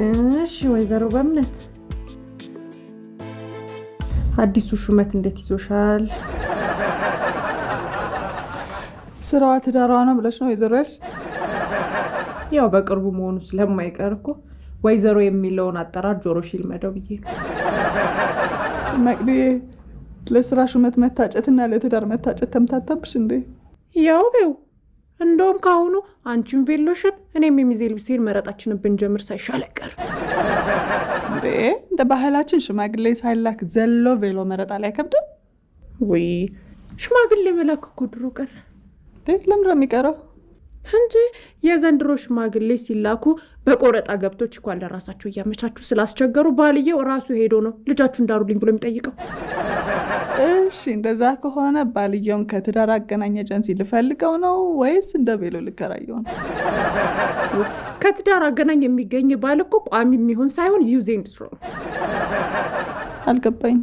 እሺ ወይዘሮ በእምነት አዲሱ ሹመት እንዴት ይዞሻል? ስራዋ ትዳሯ ነው ብለሽ ነው ወይዘሮ ያልሽ? ያው በቅርቡ መሆኑ ስለማይቀር እኮ ወይዘሮ የሚለውን አጠራር ጆሮሽ ይልመደው ብዬ ነው። መቅዲ ለስራ ሹመት መታጨትና ለትዳር መታጨት ተምታታብሽ እንዴ? ያው እንደውም ካሁኑ አንቺም ቬሎሽን እኔም የሚዜ ልብሴን መረጣችንን ብንጀምር ሳይሻል አይቀርም እንዴ? እንደ ባህላችን ሽማግሌ ሳይላክ ዘሎ ቬሎ መረጣ ላይ አይከብድም ወይ? ሽማግሌ መላክ እኮ ድሮ ቀረ። ለምን ነው የሚቀረው? እንጂ የዘንድሮ ሽማግሌ ሲላኩ በቆረጣ ገብቶች እንኳን ለራሳቸው እያመቻቹ ስላስቸገሩ ባልየው ራሱ ሄዶ ነው ልጃችሁን ዳሩልኝ ብሎ የሚጠይቀው። እሺ እንደዛ ከሆነ ባልየውን ከትዳር አገናኝ ኤጀንሲ ልፈልገው ነው ወይስ እንደ ቬሎ ልከራየው ነው? ከትዳር አገናኝ የሚገኝ ባል እኮ ቋሚ የሚሆን ሳይሆን ዩዝ ኤንድ ትሮ። አልገባኝ።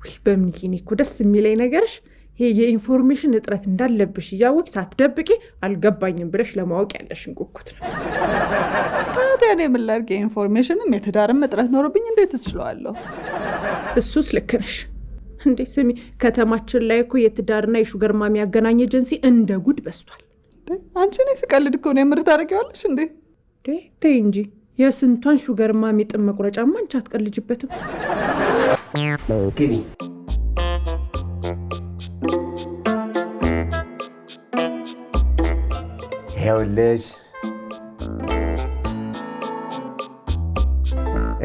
ወይ በምንኪኒ እኮ ደስ የሚለኝ ነገርሽ ይሄ የኢንፎርሜሽን እጥረት እንዳለብሽ እያወቅሽ ሳትደብቂ አልገባኝም ብለሽ ለማወቅ ያለሽን ጉጉት ነው። ታዲያ እኔ ምን ላድርግ? የኢንፎርሜሽንም የትዳርም እጥረት ኖርብኝ እንዴት እችላለሁ? እሱስ ልክ ነሽ። እንዴ ስሚ፣ ከተማችን ላይ እኮ የትዳርና የሹገር ማሚ ያገናኝ ኤጀንሲ እንደ ጉድ በስቷል። አንቺ ነኝ ስቀልድ እኮ ነው የምር ታደርጊዋለሽ እንዴ? ተይ እንጂ የስንቷን ሹገር ማሚ ጥም መቁረጫማ አንቺ አትቀልጅበትም። ይኸውልሽ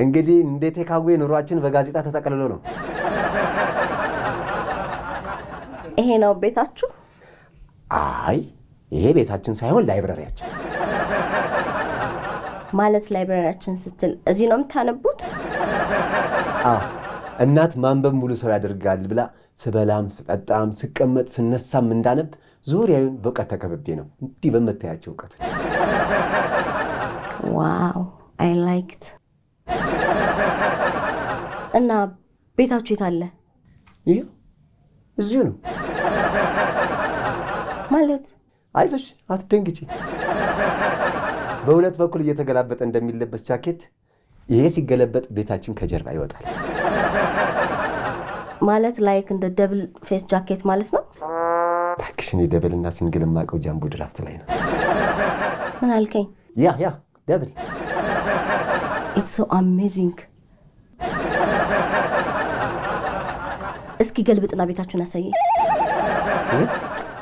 እንግዲህ እንደ ቴካዌ ኑሯችን በጋዜጣ ተጠቅልሎ ነው። ይሄ ነው ቤታችሁ? አይ ይሄ ቤታችን ሳይሆን ላይብረሪያችን። ማለት ላይብረሪያችን ስትል እዚህ ነው የምታነቡት? አዎ እናት ማንበብ ሙሉ ሰው ያደርጋል ብላ ስበላም ስጠጣም ስቀመጥ ስነሳም እንዳነብ ዙሪያውን በእውቀት ተከብቤ ነው እንዲህ በመታያቸው እውቀቶች። ዋው አይ ላይክት። እና ቤታችሁ የት አለ? ይሄ እዚሁ ነው። ማለት አይዞሽ አትደንግጪ። በሁለት በኩል እየተገላበጠ እንደሚለበስ ጃኬት ይሄ ሲገለበጥ ቤታችን ከጀርባ ይወጣል። ማለት ላይክ እንደ ደብል ፌስ ጃኬት ማለት ነው? ታክሽን ደብልና ሲንግል ማቀው ጃምቦ ድራፍት ላይ ነው። ምን አልከኝ? ያ ደብል። ኢትስ ሶ አሜዚንግ። እስኪ ገልብጥና ቤታችሁን አሳየኝ።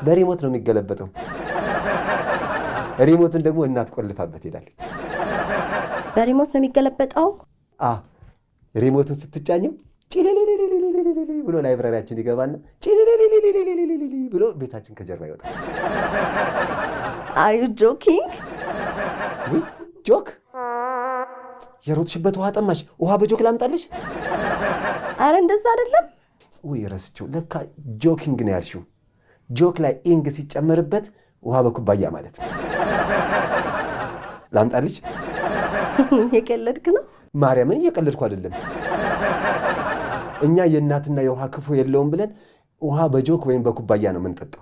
በሪሞት ነው የሚገለበጠው። ሪሞቱን ደግሞ እናት ቆልፋበት ሄዳለች። በሪሞት ነው የሚገለበጠው? ሪሞቱን ስትጫኘው ጭልልልልልልል ብሎ ላይብረሪያችን ይገባና ጭልልልልልልል ብሎ ቤታችን ከጀርባ ይወጣል። አር ዩ ጆኪንግ? ወይ ጆክ? የሮጥሽበት ውሃ ጠማሽ። ውሃ በጆክ ላምጣልሽ? አረ እንደዛ አይደለም። ወይ ረስቼው፣ ለካ ጆኪንግ ነው ያልሽው። ጆክ ላይ ኢንግ ሲጨመርበት ውሃ በኩባያ ማለት ነው። ላምጣልሽ? የቀለድክ ነው? ማርያምን እየቀለድኩ አይደለም። እኛ የእናትና የውሃ ክፉ የለውም ብለን ውሃ በጆክ ወይም በኩባያ ነው የምንጠጣው።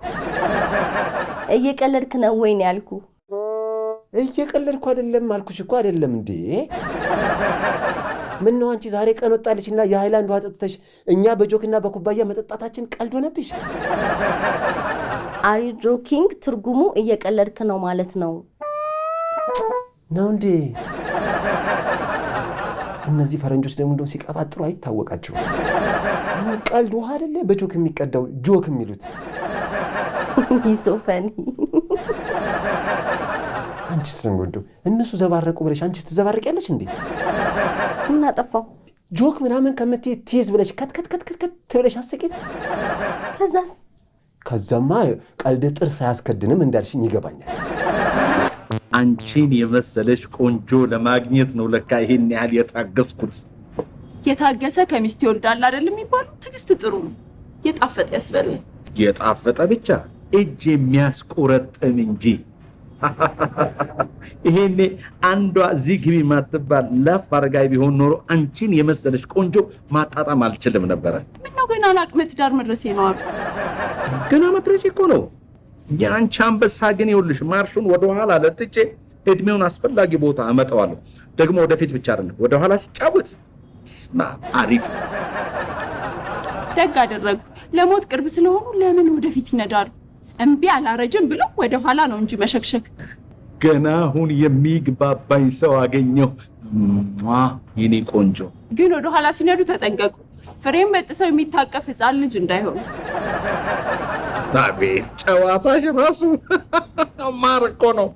እየቀለድክ ነው ወይ ነው ያልኩ? እየቀለድኩ አይደለም አልኩሽ እኮ። አይደለም እንዴ? ምን ነው አንቺ ዛሬ ቀን ወጣልሽና የሃይላንድ ውሃ ጠጥተሽ እኛ በጆክና በኩባያ መጠጣታችን ቀልድ ሆነብሽ? አር ዩ ጆኪንግ ትርጉሙ እየቀለድክ ነው ማለት ነው እንዴ? እነዚህ ፈረንጆች ደግሞ እንደው ሲቀባጥሩ አይታወቃቸው። አሁን ቀልድ ውሃ አይደለ በጆክ የሚቀዳው ጆክ የሚሉት። ይሶፈኒ አንቺስ እንጎዶ እነሱ ዘባረቁ ብለሽ አንቺስ ትዘባረቂያለሽ እንዴ? ምን አጠፋው? ጆክ ምናምን ከምትይ ቲዝ ብለሽ ከት ብለሽ አስቂኝ። ከዛማ ቀልድ ጥርስ አያስከድንም እንዳልሽኝ ይገባኛል። አንቺን የመሰለሽ ቆንጆ ለማግኘት ነው ለካ ይሄን ያህል የታገስኩት። የታገሰ ከሚስት ይወልዳል አይደል የሚባለው? ትዕግስት ጥሩ ነው። የጣፈጠ ያስበላል። የጣፈጠ ብቻ እጅ የሚያስቆረጥም እንጂ። ይሄኔ አንዷ እዚህ ግቢ ማትባል ለፍ አረጋይ ቢሆን ኖሮ አንቺን የመሰለሽ ቆንጆ ማጣጣም አልችልም ነበረ። ምነው ገና ለአቅመ ትዳር መድረሴ ነው አሉ። ገና መድረሴ እኮ ነው። የአንቺ አንበሳ ግን ይኸውልሽ ማርሹን ወደኋላ ለጥጬ እድሜውን አስፈላጊ ቦታ አመጣዋለሁ። ደግሞ ወደፊት ብቻ አይደለም ወደኋላ ሲጫወት አሪፍ። ደግ አደረጉ። ለሞት ቅርብ ስለሆኑ ለምን ወደፊት ይነዳሉ? እምቢ አላረጅም ብለው ወደኋላ ነው እንጂ መሸክሸክ። ገና አሁን የሚግባባኝ ሰው አገኘሁ። የኔ ቆንጆ ግን ወደኋላ ሲነዱ ተጠንቀቁ። ፍሬም በጥሰው የሚታቀፍ ሕፃን ልጅ እንዳይሆኑ። አቤት ጨዋታሽ ራሱ ማር እኮ ነው።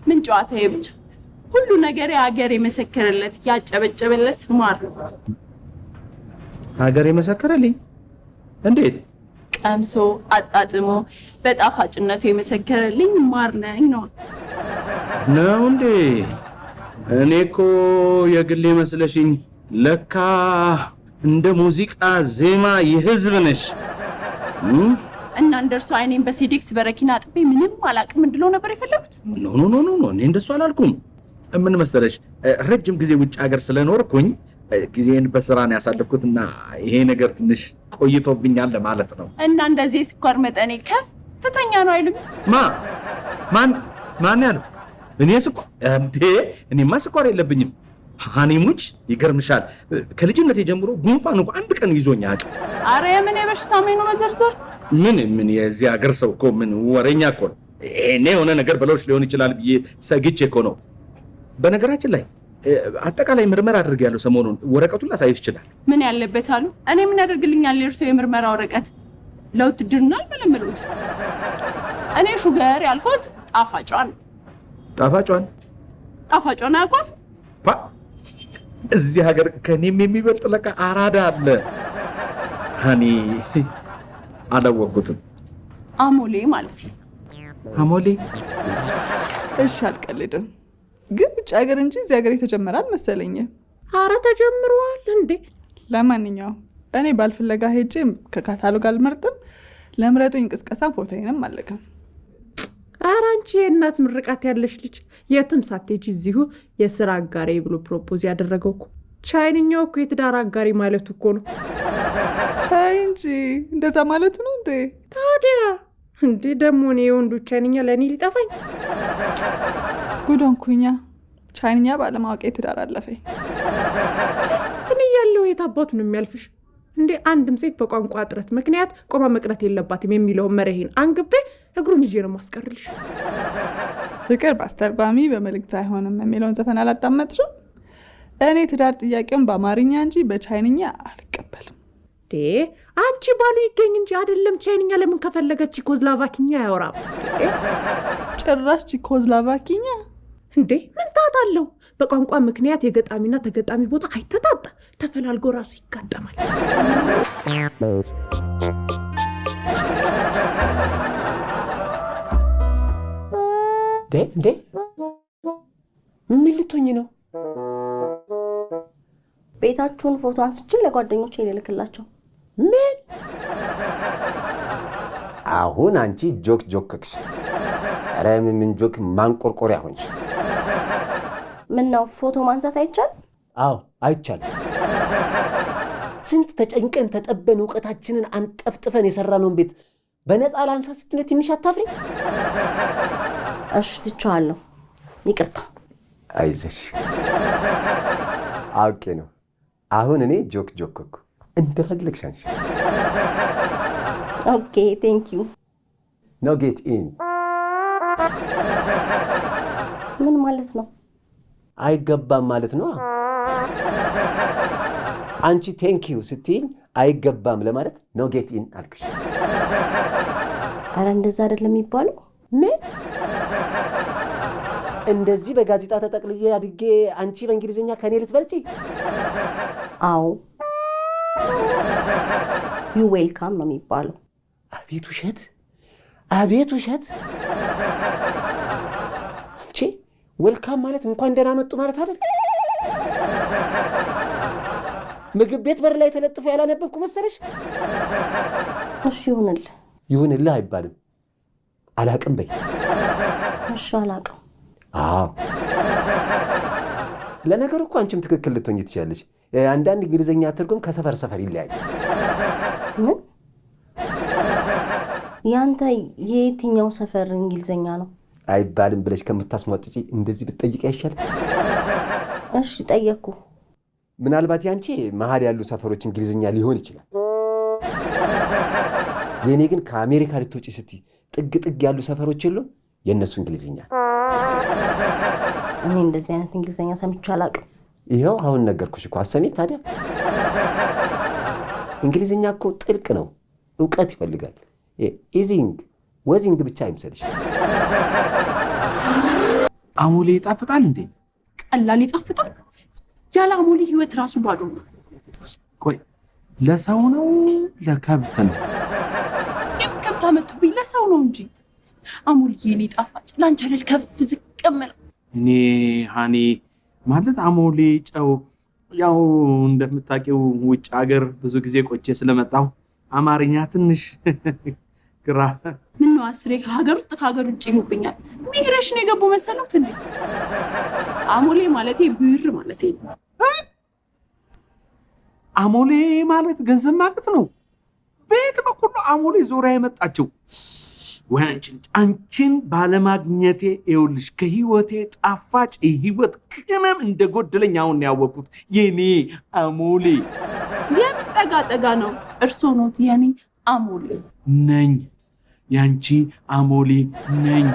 ምን ጨዋታ ብቻ! ሁሉ ነገር ሀገር የመሰከረለት ያጨበጨበለት ማር ነው። ሀገር የመሰከረልኝ እንዴት? ቀምሶ አጣጥሞ በጣፋጭነቱ የመሰከረልኝ ማር ነኝ ነው እንዴ? እኔ እኮ የግሌ መስለሽኝ። ለካ እንደ ሙዚቃ ዜማ የህዝብ ነሽ። እና እንደርሱ አይኔን በሴዴክስ በረኪና አጥቤ ምንም አላቅም እንድለው ነበር የፈለጉት። ኖ እኔ እንደሱ አላልኩም። ምን መሰለሽ ረጅም ጊዜ ውጭ ሀገር ስለኖርኩኝ ጊዜን በስራ ነው ያሳለፍኩትና ይሄ ነገር ትንሽ ቆይቶብኛል ማለት ነው። እና እንደዚህ የስኳር መጠኔ ከፍተኛ ነው አይሉኝ? ማን ያለው? እኔ ስኳር እንዴ? እኔማ ስኳር የለብኝም። ሃኒሙች ይገርምሻል፣ ከልጅነቴ ጀምሮ ጉንፋን እንኳን አንድ ቀን ይዞኝ አያውቅም። አረ የምን የበሽታ ምን ነው መዘርዘር? ምን የዚህ ሀገር ሰው እኮ ምን ወሬኛ እኮ ነው። እኔ የሆነ ነገር ብለውሽ ሊሆን ይችላል ብዬ ሰግቼ እኮ ነው። በነገራችን ላይ አጠቃላይ ምርመራ አድርጌያለሁ ሰሞኑን። ወረቀቱን ላሳይሽ ይችላል። ምን ያለበት አሉ? እኔ ምን ያደርግልኛል የእርሶ የምርመራ ወረቀት? ለውትድርና አልመለመሉት። እኔ ሹገር ያልኩት ጣፋጯን ያልኩት። እዚህ ሀገር ከኔም የሚበልጥ ለካ አራዳ አለ። ሃኒ አላወቅኩትም። አሞሌ ማለት ነው። አሞሌ? እሺ አልቀልድም፣ ግን ውጭ ሀገር እንጂ እዚህ ሀገር የተጀመረ አልመሰለኝም። አረ ተጀምሯል እንዴ? ለማንኛውም እኔ ባልፍለጋ ሄጄ ከካታሎግ አልመርጥም። ለምረጡኝ ቅስቀሳ ፎቶዬንም አለከም። አረ አንቺ የእናት ምርቃት ያለሽ ልጅ የትም ሳትሄጂ እዚሁ የስራ አጋሪ ብሎ ፕሮፖዝ ያደረገው እኮ ቻይንኛው እኮ የትዳር አጋሪ ማለቱ እኮ ነው። ታይ እንጂ እንደዛ ማለቱ ነው እንዴ? ታዲያ እንዴ ደግሞ እኔ የወንዶች ቻይንኛ ለእኔ ሊጠፋኝ? ጉዶንኩኛ ቻይንኛ ባለማወቄ ትዳር አለፈኝ። እኔ ያለው የት አባቱ ነው የሚያልፍሽ እንዴ? አንድም ሴት በቋንቋ እጥረት ምክንያት ቆማ መቅረት የለባትም የሚለውን መርሄን አንግቤ እግሩን ይዤ ነው ማስቀርልሽ። ፍቅር በአስተርጓሚ በመልእክት አይሆንም የሚለውን ዘፈን አላዳመጥሽም? እኔ ትዳር ጥያቄውን በአማርኛ እንጂ በቻይንኛ አልቀበልም። አንቺ ባሉ ይገኝ እንጂ አይደለም ቻይንኛ ለምን ከፈለገ ቺኮዝላቫኪኛ ያወራም? ጭራሽ ቺኮዝላቫኪኛ እንዴ? ምን ታጣለው? በቋንቋ ምክንያት የገጣሚና ተገጣሚ ቦታ አይተጣጣ፣ ተፈላልጎ ራሱ ይጋጠማል። እንዴ ምን ልትሆኝ ነው? ቤታችሁን ፎቶ አንስቼ ለጓደኞቼ ልልክላቸው። ምን? አሁን አንቺ ጆክሽ። ኧረ ምን ጆክ ማንቆርቆሪያ ሆንሽ። ምን ነው ፎቶ ማንሳት አይቻልም? አዎ አይቻልም። ስንት ተጨንቀን ተጠበን እውቀታችንን አንጠፍጥፈን የሰራነውን ቤት በነፃ ላንሳ ስትነት ትንሽ አታፍሪ? እሺ ትቻለሁ፣ ይቅርታ። አይዞሽ አውቄ ነው። አሁን እኔ ጆክ እኮ እንደፈለግሽ አንቺ። ኦኬ ቴንክ ዩ። ኖ ጌት ኢን። ምን ማለት ነው? አይገባም ማለት ነው። አንቺ ቴንክ ዩ ስትይኝ አይገባም ለማለት ኖ ጌት ኢን አልክሽ። አረ እንደዛ አይደለም የሚባለው። ምን? እንደዚህ በጋዜጣ ተጠቅልዬ አድጌ አንቺ በእንግሊዝኛ ከኔ ልትበልጪ? አዎ ዩ ዌልካም ነው የሚባለው። አቤት ውሸት! አቤት ውሸት! አንቺ ዌልካም ማለት እንኳን ደህና መጡ ማለት አይደል? ምግብ ቤት በር ላይ ተለጥፎ ያላነበብኩ መሰለሽ? እሺ ይሁንልህ። ይሁንልህ አይባልም። አላቅም በይ። እሺ አላቅም። አዎ ለነገሩ እኮ አንቺም ትክክል ልትሆኚ ትችያለሽ። አንዳንድ እንግሊዝኛ ትርጉም ከሰፈር ይለያል። ምን? ያንተ የየትኛው ሰፈር እንግሊዘኛ ነው? አይባልም ብለሽ ከምታስሟጥጪ እንደዚህ ብትጠይቂ አይሻልም? እሺ ጠየቅኩ። ምናልባት ያንቺ መሀል ያሉ ሰፈሮች እንግሊዝኛ ሊሆን ይችላል። የእኔ ግን ከአሜሪካ ልትወጪ ስትይ ጥግ ጥግ ያሉ ሰፈሮች የሉም? የእነሱ እንግሊዝኛ። እኔ እንደዚህ አይነት እንግሊዘኛ ሰምቼ አላውቅም። ይኸው አሁን ነገርኩሽ እኮ። አሰሚም ታዲያ እንግሊዝኛ እኮ ጥልቅ ነው፣ እውቀት ይፈልጋል። ኢዚንግ ወዚንግ ብቻ አይምሰልሽ። አሞሌ ይጣፍጣል እንዴ? ቀላል ይጣፍጣል። ያለ አሞሌ ህይወት ራሱ ባዶ ነው። ቆይ ለሰው ነው ለከብት ነው? የምን ከብት አመጡብኝ? ለሰው ነው እንጂ። አሞሌ የኔ ጣፋጭ ላንቺ አይደል ከፍ ዝቅ የምለው። እኔ ሃኒ ማለት አሞሌ ጨው፣ ያው እንደምታውቂው ውጭ ሀገር ብዙ ጊዜ ቆይቼ ስለመጣሁ አማርኛ ትንሽ ግራ። ምነው አስሬ ከሀገር ውስጥ ከሀገር ውጭ ይሉብኛል። ሚግሬሽን የገቡ መሰለውት እንዴ? አሞሌ ማለቴ ብር ማለቴ ነው። አሞሌ ማለት ገንዘብ ማለት ነው። በየት በኩል ነው አሞሌ ዞሪያ የመጣችው? ወይ አንቺን ባለማግኘቴ ይኸውልሽ ከህይወቴ ጣፋጭ የህይወት ቅመም እንደጎደለኝ አሁን ያወቅሁት። የኔ አሞሌ የምን ጠጋ ጠጋ ነው? እርሶ ኖት የኔ አሞሌ። ነኝ፣ ያንቺ አሞሌ ነኝ።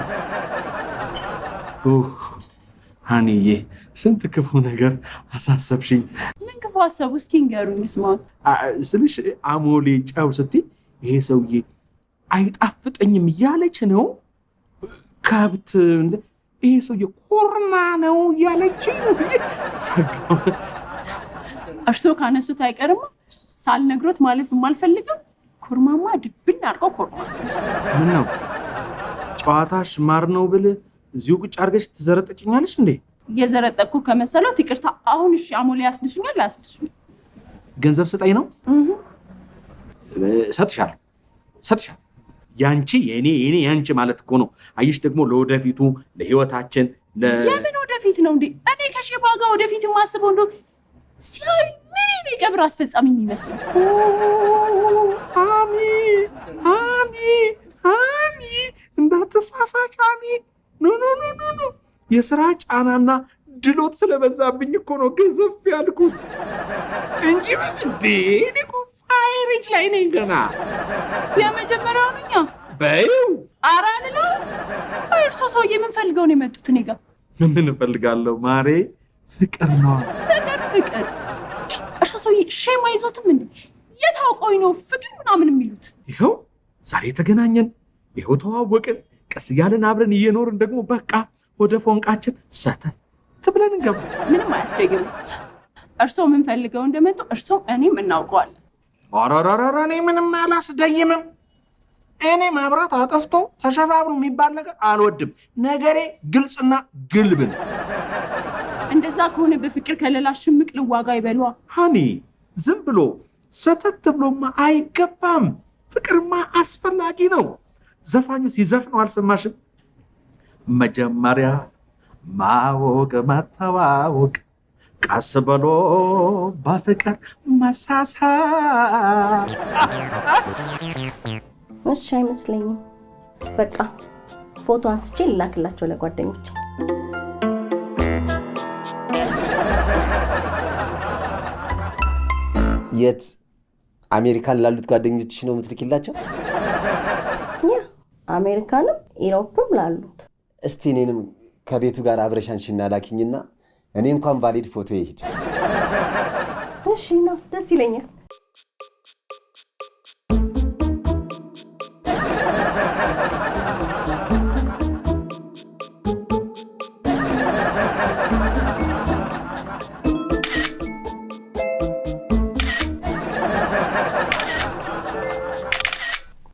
ሃኒዬ ስንት ክፉ ነገር አሳሰብሽኝ። ምን ክፉ አሰቡ? እስኪ ንገሩኝ ስማት። ስልሽ አሞሌ ጨው ስትይ ይሄ ሰውዬ አይጣፍጠኝም እያለች ነው። ከብት ይሄ ሰውዬ ኮርማ ነው እያለች ነው ብዬ ሰጋው። እርስዎ ካነሱት አይቀርማ ሳልነግሮት ማለፍ የማልፈልገው ኮርማማ ድብን አድርገው ኮርማ። ምን ነው ጨዋታሽ ማር ነው ብል እዚሁ ቁጭ አድርገሽ ትዘረጠጭኛለሽ እንዴ? እየዘረጠኩ ከመሰለው ይቅርታ። አሁን እሺ አሞሌ ያስድሱኛል አያስድሱኝ? ገንዘብ ስጠኝ ነው? ሰጥሻለሁ። ያንቺ የኔ ያንቺ ማለት እኮ ነው። አየሽ ደግሞ ለወደፊቱ ለህይወታችን የምን ወደፊት ነው እንዴ? እኔ ከሼባ ጋር ወደፊት የማስበው እንደው ሲያይ ምን ነው የቀብር አስፈጻሚ የሚመስለው። ሃኒ እንዳትሳሳች ሃኒ። ኖ የስራ ጫናና ድሎት ስለበዛብኝ እኮ ነው ገዘፍ ያልኩት እንጂ እንዴ እኔ እኮ ፋይሬጅ ላይ ነኝ ገና። የመጀመሪያው ነኛ በይው። ኧረ አልለው። ቆይ እርሶ ሰውዬ ምን ፈልገው ነው የመጡት እኔ ጋር? ምን እፈልጋለሁ ማሬ? ፍቅር ነው። ፍቅር። እርሶ ሰውዬ ሼም አይዞትም እንዴ? የታውቀው ነው ፍቅር ምናምን የሚሉት? ይኸው ዛሬ ተገናኘን፣ ይኸው ተዋወቅን፣ ቀስ እያልን አብረን እየኖርን ደግሞ በቃ ወደ ፎንቃችን ሰተት ብለን እንገባ። ምንም አያስደግም። እርሶ ምን ፈልገው እንደመጡ እርሶ እኔም እናውቀዋለን። ኧረ እኔ ምንም አላስደይምም። እኔ ማብራት አጠፍቶ ተሸፋፍኑ የሚባል ነገር አልወድም። ነገሬ ግልጽና ግልብ ነው። እንደዛ ከሆነ በፍቅር ከሌላ ሽምቅ ልዋጋ ይበሏ። ሃኒ ዝም ብሎ ሰተት ብሎማ አይገባም። ፍቅርማ አስፈላጊ ነው። ዘፋኙ ሲዘፍነው አልሰማሽም? መጀመሪያ ማወቅ መተዋወቅ፣ ቀስ ብሎ በፍቅር መሳሳት። እሺ አይመስለኝም። በቃ ፎቶ አንስቼ ልላክላቸው ለጓደኞች። የት አሜሪካን ላሉት ጓደኞችሽ ነው የምትልኪላቸው? ያ አሜሪካንም ኢሮፕም ላሉት። እስቲ እኔንም ከቤቱ ጋር አብረሻንሽና ላኪኝና እኔ እንኳን ቫሊድ ፎቶ ይሄድ። እሺ ነው፣ ደስ ይለኛል።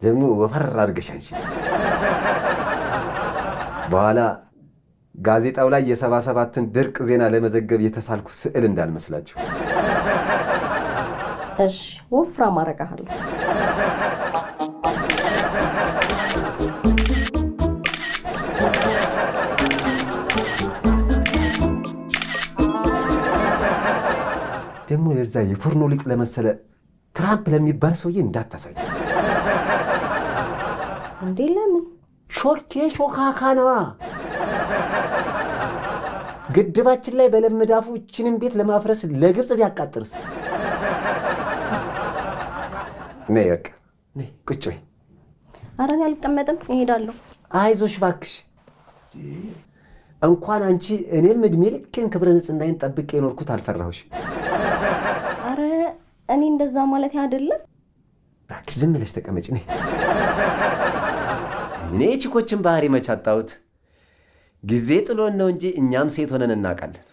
ደግሞ ወፈር አድርገሻንሽ በኋላ ጋዜጣው ላይ የ77ን ድርቅ ዜና ለመዘገብ የተሳልኩ ስዕል እንዳልመስላችሁ። እሺ ወፍራም አደርግሃለሁ። ደግሞ ለዛ የፎርኖ ሊጥ ለመሰለ ትራምፕ ለሚባል ሰውዬ እንዳታሳይ። እንዴ ለምን? ሾርኬ ሾካካ ነዋ። ግድባችን ላይ በለመዳፉ እችንን ቤት ለማፍረስ ለግብፅ ቢያቃጥርስ? ነይ በቃ ነይ ቁጭ በይ። ኧረ እኔ አልቀመጥም እሄዳለሁ። አይዞሽ እባክሽ። እንኳን አንቺ እኔም እድሜ ልኬን ክብረ ንጽህናዬን ጠብቄ የኖርኩት አልፈራሁሽ። ኧረ እኔ እንደዛ ማለት አይደለም። እባክሽ ዝም ብለሽ ተቀመጭ። ነይ። እኔ ቺኮችን ባህሪ መች አጣሁት? ጊዜ ጥሎን ነው እንጂ እኛም ሴት ሆነን እናውቃለን።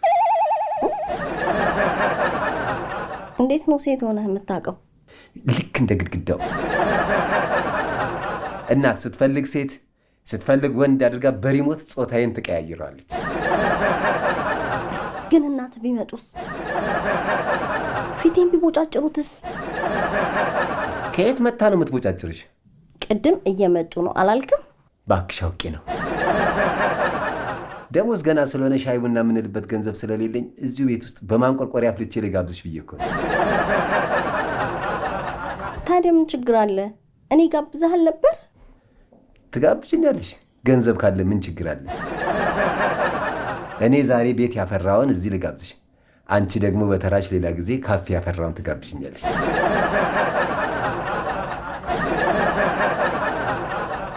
እንዴት ነው ሴት ሆነህ የምታውቀው? ልክ እንደ ግድግዳው እናት ስትፈልግ ሴት ስትፈልግ ወንድ አድርጋ በሪሞት ጾታዬን ትቀያይረዋለች። ግን እናት ቢመጡስ? ፊቴን ቢቦጫጭሩትስ? ከየት መታ ነው የምትቦጫጭርሽ? ቅድም እየመጡ ነው አላልክም? እባክሽ አውቄ ነው። ደሞዝ ገና ስለሆነ ሻይ ቡና የምንልበት ገንዘብ ስለሌለኝ እዚሁ ቤት ውስጥ በማንቆርቆሪያ አፍልቼ ልጋብዝሽ ብዬ እኮ ነው። ታዲያ ምን ችግር አለ? እኔ ጋብዛሃል ነበር። ትጋብዥኛለሽ? ገንዘብ ካለ ምን ችግር አለ? እኔ ዛሬ ቤት ያፈራውን እዚህ ልጋብዝሽ፣ አንቺ ደግሞ በተራሽ ሌላ ጊዜ ካፌ ያፈራውን ትጋብዥኛለሽ።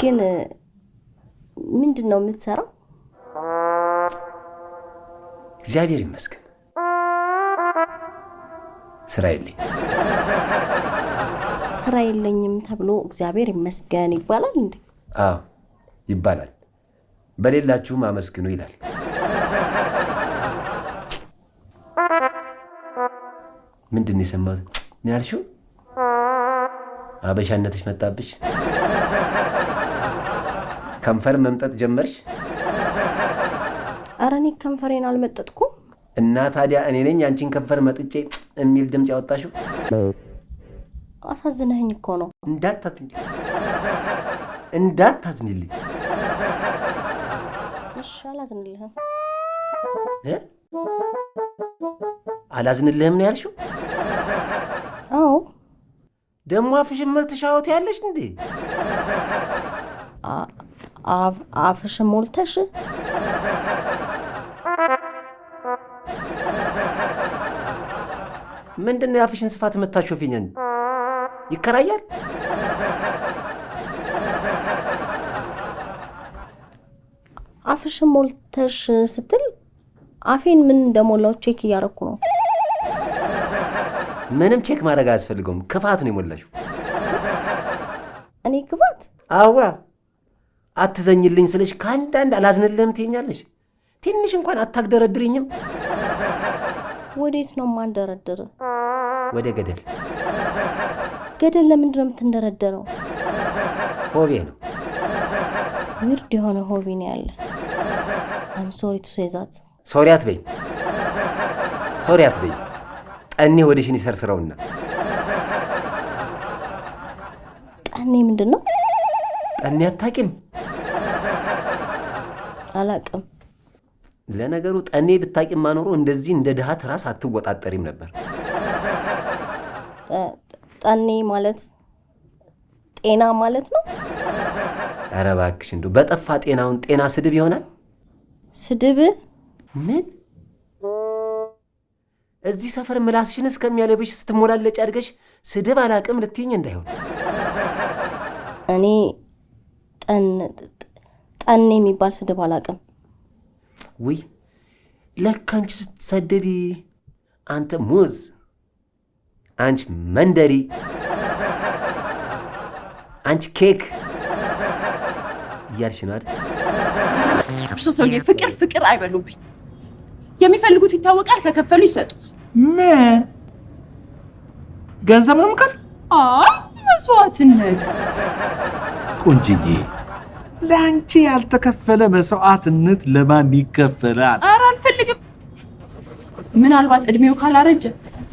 ግን ምንድን ነው የምትሰራው? እግዚአብሔር ይመስገን ስራ የለኝም። ስራ የለኝም ተብሎ እግዚአብሔር ይመስገን ይባላል እንዴ? አዎ ይባላል። በሌላችሁም አመስግኑ ይላል። ምንድን ነው የሰማሁት? ምን ያልሽው? አበሻነትሽ መጣብሽ? ከንፈር መምጠጥ ጀመርሽ? ኧረ እኔ ከንፈሬን አልመጠጥኩም። እና ታዲያ እኔ ነኝ አንቺን ከንፈር መጥጬ የሚል ድምፅ ያወጣሽው? አሳዝነህኝ እኮ ነው። እንዳታዝንልኝ። እሺ አላዝንልህም። አላዝንልህም ነው ያልሽው? አዎ። ደግሞ አፍሽን ሞልተሻወት ያለሽ እንዴ? አፍሽን ሞልተሽ? ምንድን ነው የአፍሽን ስፋት የምታሾፊኝ? ይከራያል? አፍሽን ሞልተሽ ስትል አፌን ምን እንደሞላው ቼክ እያደረኩ ነው። ምንም ቼክ ማድረግ አያስፈልገውም። ክፋት ነው የሞላሽው። እኔ ክፋት? አዋ አትዘኝልኝ ስልሽ ከአንዳንድ አላዝንልህም ትይኛለሽ። ትንሽ እንኳን አታግደረድርኝም? ወዴት ነው የማንደረድር? ወደ ገደል። ገደል ለምንድን ነው የምትንደረደረው? ሆቤ ነው። ዊርድ የሆነ ሆቢ ነው ያለ። አም ሶሪ ቱ ሴይ ዛት። ሶሪ አትበይ፣ ሶሪ አትበይ። ጠኔ ወደሽን ይሰርስረውና። ጠኔ ምንድን ነው? ጠኔ አታውቂም? አላውቅም። ለነገሩ ጠኔ ብታውቂማ ኖሮ እንደዚህ እንደ ድሃ ትራስ አትወጣጠሪም ነበር። ጠኔ ማለት ጤና ማለት ነው? ኧረ እባክሽ እንደው በጠፋ ጤናውን ጤና ስድብ ይሆናል? ስድብ? ምን እዚህ ሰፈር ምላስሽን እስከሚያለብሽ ስትሞላለጭ አድርገሽ ስድብ አላቅም ልትይኝ እንዳይሆን። እኔ ጠኔ የሚባል ስድብ አላቅም። ውይ ለካ አንቺ ስትሰደቢ አንተ ሙዝ፣ አንቺ መንደሪ፣ አንቺ ኬክ እያልሽ ነው አይደል? እርሶ ሰውዬ ፍቅር ፍቅር አይበሉብኝ። የሚፈልጉት ይታወቃል፣ ከከፈሉ ይሰጡት። ምን ገንዘብ ነው የምከፍል? አይ መስዋዕትነት። ቆንጅዬ ለአንቺ ያልተከፈለ መስዋዕትነት ለማን ይከፈላል? ኧረ አልፈልግም። ምናልባት እድሜው ካላረጀ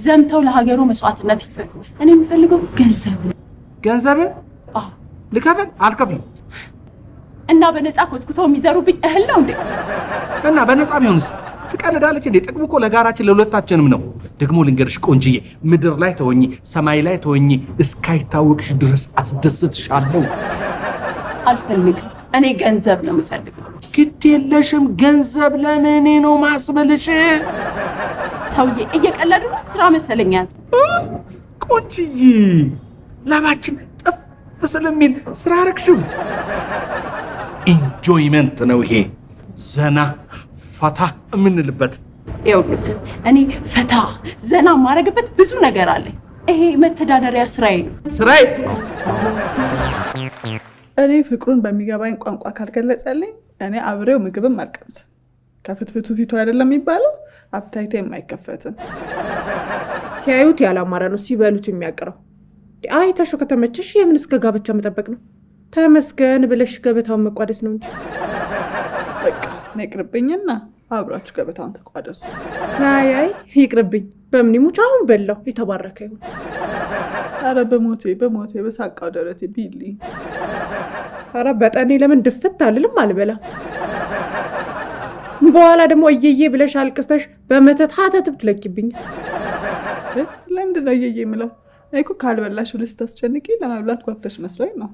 ዘምተው ለሀገሩ መስዋዕትነት ይክፈሉ። እኔ የምፈልገው ገንዘብ ነው። ገንዘብ ልከፍል? አልከፍልም። እና በነፃ ኮትኩተው የሚዘሩብኝ እህል ነው እንዴ? እና በነፃ ቢሆንስ? ትቀልዳለች እንዴ? ጥቅሙ እኮ ለጋራችን ለሁለታችንም ነው። ደግሞ ልንገርሽ ቆንጅዬ፣ ምድር ላይ ተወኚ ሰማይ ላይ ተወኚ እስካይታወቅሽ ድረስ አስደስትሻለሁ። አልፈልግም። እኔ ገንዘብ ነው የምፈልገው። ግድ የለሽም ገንዘብ ለምን ነው ማስበልሽ? ሰውዬ እየቀለዱ ነው። ስራ መሰለኝ ያዝ። ቆንጅዬ ላባችን ጠፍ ስለሚል ስራ አረግሽው። ኢንጆይመንት ነው ይሄ፣ ዘና ፈታ የምንልበት። ይኸውልህ እኔ ፈታ ዘና የማደርግበት ብዙ ነገር አለኝ። ይሄ መተዳደሪያ ስራዬ ነው። ስራዬ እኔ ፍቅሩን በሚገባኝ ቋንቋ ካልገለጸልኝ እኔ አብሬው ምግብም አልቀምስም። ከፍትፍቱ ፊቱ አይደለም የሚባለው፣ አፕታይቴ የማይከፈትም። ሲያዩት ያላማረ ነው ሲበሉት የሚያቅረው። አይ ተሾ ከተመቸሽ የምን እስከ ጋብቻ መጠበቅ ነው? ተመስገን ብለሽ ገበታውን መቋደስ ነው እንጂ። በቃ ይቅርብኝና አብራችሁ ገበታውን ተቋደሱ። አይ ይቅርብኝ። በምን ይሙች አሁን በላው። የተባረከ ይሁን። አረ በሞቴ በሳቃው ደረቴ ቢሊ። አረ በጠኔ ለምን ድፍት አልልም አልበላ። በኋላ ደግሞ እየዬ ብለሽ አልቅስተሽ በመተት ሀተት ብትለቂብኝ ለምንድን ነው እየዬ የምለው? እኔ እኮ ካልበላሽ ብለሽ ስታስጨንቂ ለመብላት ጓጉተሽ መስሎኝ ነው።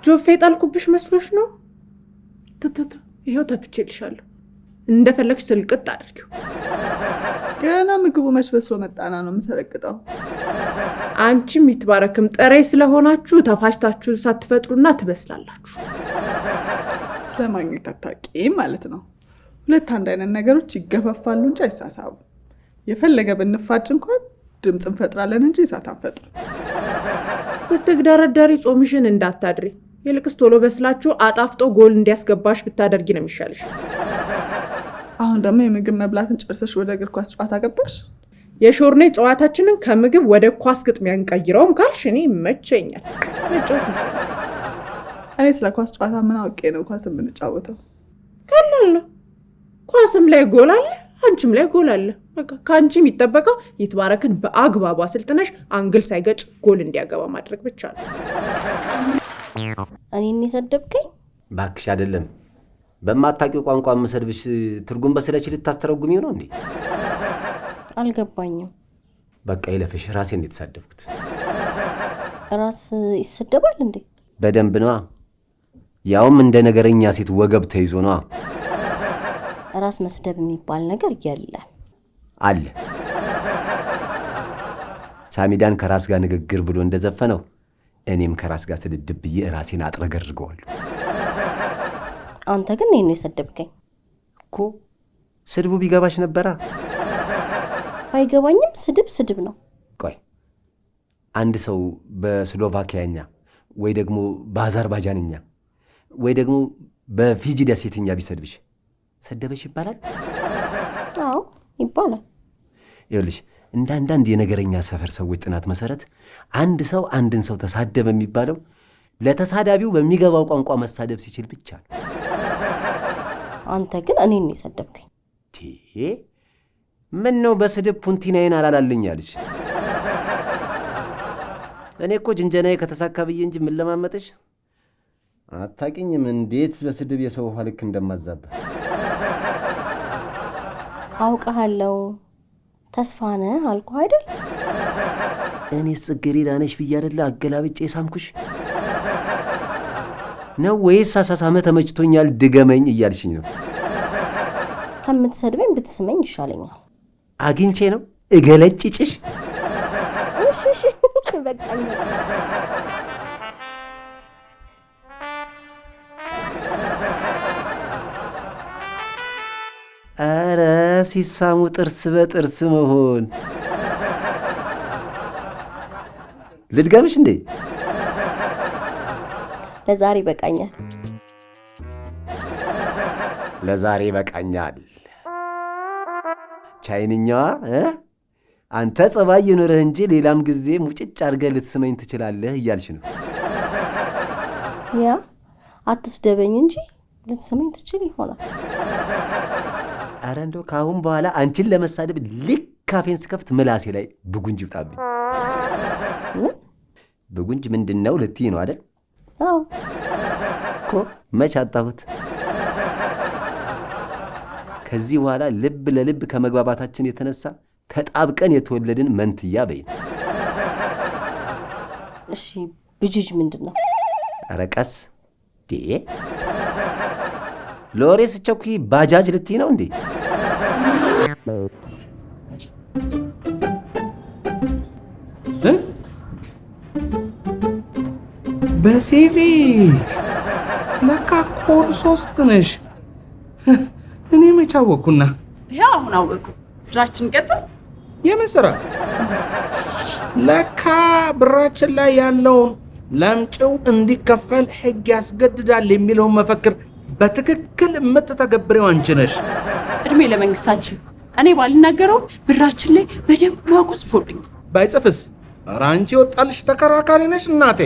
ጆፌ ጣልኩብሽ መስሎሽ ነው? ይኸው ተፍቼልሻለሁ። እንደፈለግሽ ስልቅጥ አድርጊው። ገና ምግቡ መች በስሎ መጣና ነው የምሰለቅጠው። አንቺም ይትባረክም ጥሬ ስለሆናችሁ ተፋጭታችሁ ሳትፈጥሩና ትበስላላችሁ። ስለማግኘት አታውቂም ማለት ነው። ሁለት አንድ አይነት ነገሮች ይገፋፋሉ እንጂ አይሳሳቡ። የፈለገ ብንፋጭ እንኳን ድምፅ እንፈጥራለን እንጂ እሳት አንፈጥርም። ስትግደረደሪ ጾምሽን እንዳታድሪ። ይልቅስ ቶሎ በስላችሁ አጣፍጦ ጎል እንዲያስገባሽ ብታደርጊ ነው የሚሻልሽ። አሁን ደግሞ የምግብ መብላትን ጨርሰሽ ወደ እግር ኳስ ጨዋታ ገባሽ። የሾርኔ ጨዋታችንን ከምግብ ወደ ኳስ ግጥሚያ እንቀይረውም ካልሽ እኔ ይመቸኛል። መጫወት እንችላለን። እኔ ስለ ኳስ ጨዋታ ምን አውቄ ነው ኳስ የምንጫወተው? ቀላል ነው። ኳስም ላይ ጎል አለ፣ አንቺም ላይ ጎል አለ። በቃ ከአንቺ የሚጠበቀው ይትባረክን በአግባቡ አሰልጥነሽ አንግል ሳይገጭ ጎል እንዲያገባ ማድረግ ብቻ ነው። እኔን የሰደብከኝ? ባክሽ አይደለም። በማታውቂው ቋንቋ መሰድብሽ ትርጉም በስለች ልታስተረጉሚው ነው እንዴ? አልገባኝም። በቃ ይለፍሽ። ራሴን የተሳደብኩት። ራስ ይሰደባል እንዴ? በደንብ ነዋ። ያውም እንደ ነገረኛ ሴት ወገብ ተይዞ ነዋ። ራስ መስደብ የሚባል ነገር የለም። አለ። ሳሚዳን ከራስ ጋር ንግግር ብሎ እንደዘፈነው እኔም ከራስ ጋር ስድድብ ብዬ ራሴን አጥረገርገዋለሁ። አንተ ግን እኔን ነው የሰደብከኝ እኮ። ስድቡ ቢገባሽ ነበራ። ባይገባኝም ስድብ ነው። ቆይ አንድ ሰው በስሎቫኪያኛ ወይ ደግሞ በአዘርባይጃንኛ ወይ ደግሞ በፊጂ ደሴትኛ ቢሰድብሽ ሰደበሽ ይባላል? አዎ ይባላል። ይኸውልሽ እንደ አንዳንድ የነገረኛ ሰፈር ሰዎች ጥናት መሰረት አንድ ሰው አንድን ሰው ተሳደበ የሚባለው ለተሳዳቢው በሚገባው ቋንቋ መሳደብ ሲችል ብቻ ነው። አንተ ግን እኔን ነው የሰደብከኝ። ምን ነው በስድብ ፑንቲናዬን አላላልኝ አለች። እኔ እኮ ጅንጀናዬ ከተሳካ ብዬ እንጂ ምን ለማመጥሽ አታውቂኝም። እንዴት በስድብ የሰው ውሃ ልክ እንደማዛባ አውቀሃለሁ። ተስፋ ነህ አልኩህ አይደል? እኔ ጽጌረዳ ነሽ ብዬ አይደለ አገላብጬ ሳምኩሽ ነው ወይስ አሳሳመ ተመችቶኛል ድገመኝ እያልሽኝ ነው? ከምትሰድበኝ ብትስመኝ ይሻለኛል። አግኝቼ ነው እገለጭጭሽ። እሺ በቃኝ። ኧረ ሲሳሙ ጥርስ በጥርስ መሆን ልድገምሽ እንዴ? ለዛሬ በቃኛል። ለዛሬ በቃኛል። ቻይንኛዋ አንተ ጸባይ ይኖርህ እንጂ ሌላም ጊዜ ሙጭጭ አድርገህ ልትስመኝ ትችላለህ እያልሽ ነው። ያ አትስደበኝ እንጂ ልትስመኝ ትችል ይሆናል። አረ እንደው ከአሁን በኋላ አንቺን ለመሳደብ ልክ ካፌን ስከፍት ምላሴ ላይ ብጉንጅ ይውጣብኝ። ብጉንጅ ምንድን ነው ልትይ ነው አይደል? አዎ እኮ መች አጣሁት። ከዚህ በኋላ ልብ ለልብ ከመግባባታችን የተነሳ ተጣብቀን የተወለድን መንትያ በይን። እሺ ብጅጅ ምንድን ነው? ኧረ ቀስ ለወሬ ስቸኩይ ባጃጅ ልትይ ነው እንዴ? በሲቪ ለካ ኮድ 3 ነሽ። እኔ መች አወቅኩና? ይኸው አሁን አወቁ። ስራችን ቀጥል። የምን ስራ? ለካ ብራችን ላይ ያለውን ለምጭው እንዲከፈል ሕግ ያስገድዳል የሚለውን መፈክር በትክክል የምትተገብሪው አንቺ ነሽ። እድሜ ለመንግስታችን። እኔ ባልናገረው ብራችን ላይ በደንብ ማውቁ ጽፎልኝ። ባይጽፍስ? ኧረ አንቺ ወጣልሽ ተከራካሪ ነሽ እናቴ።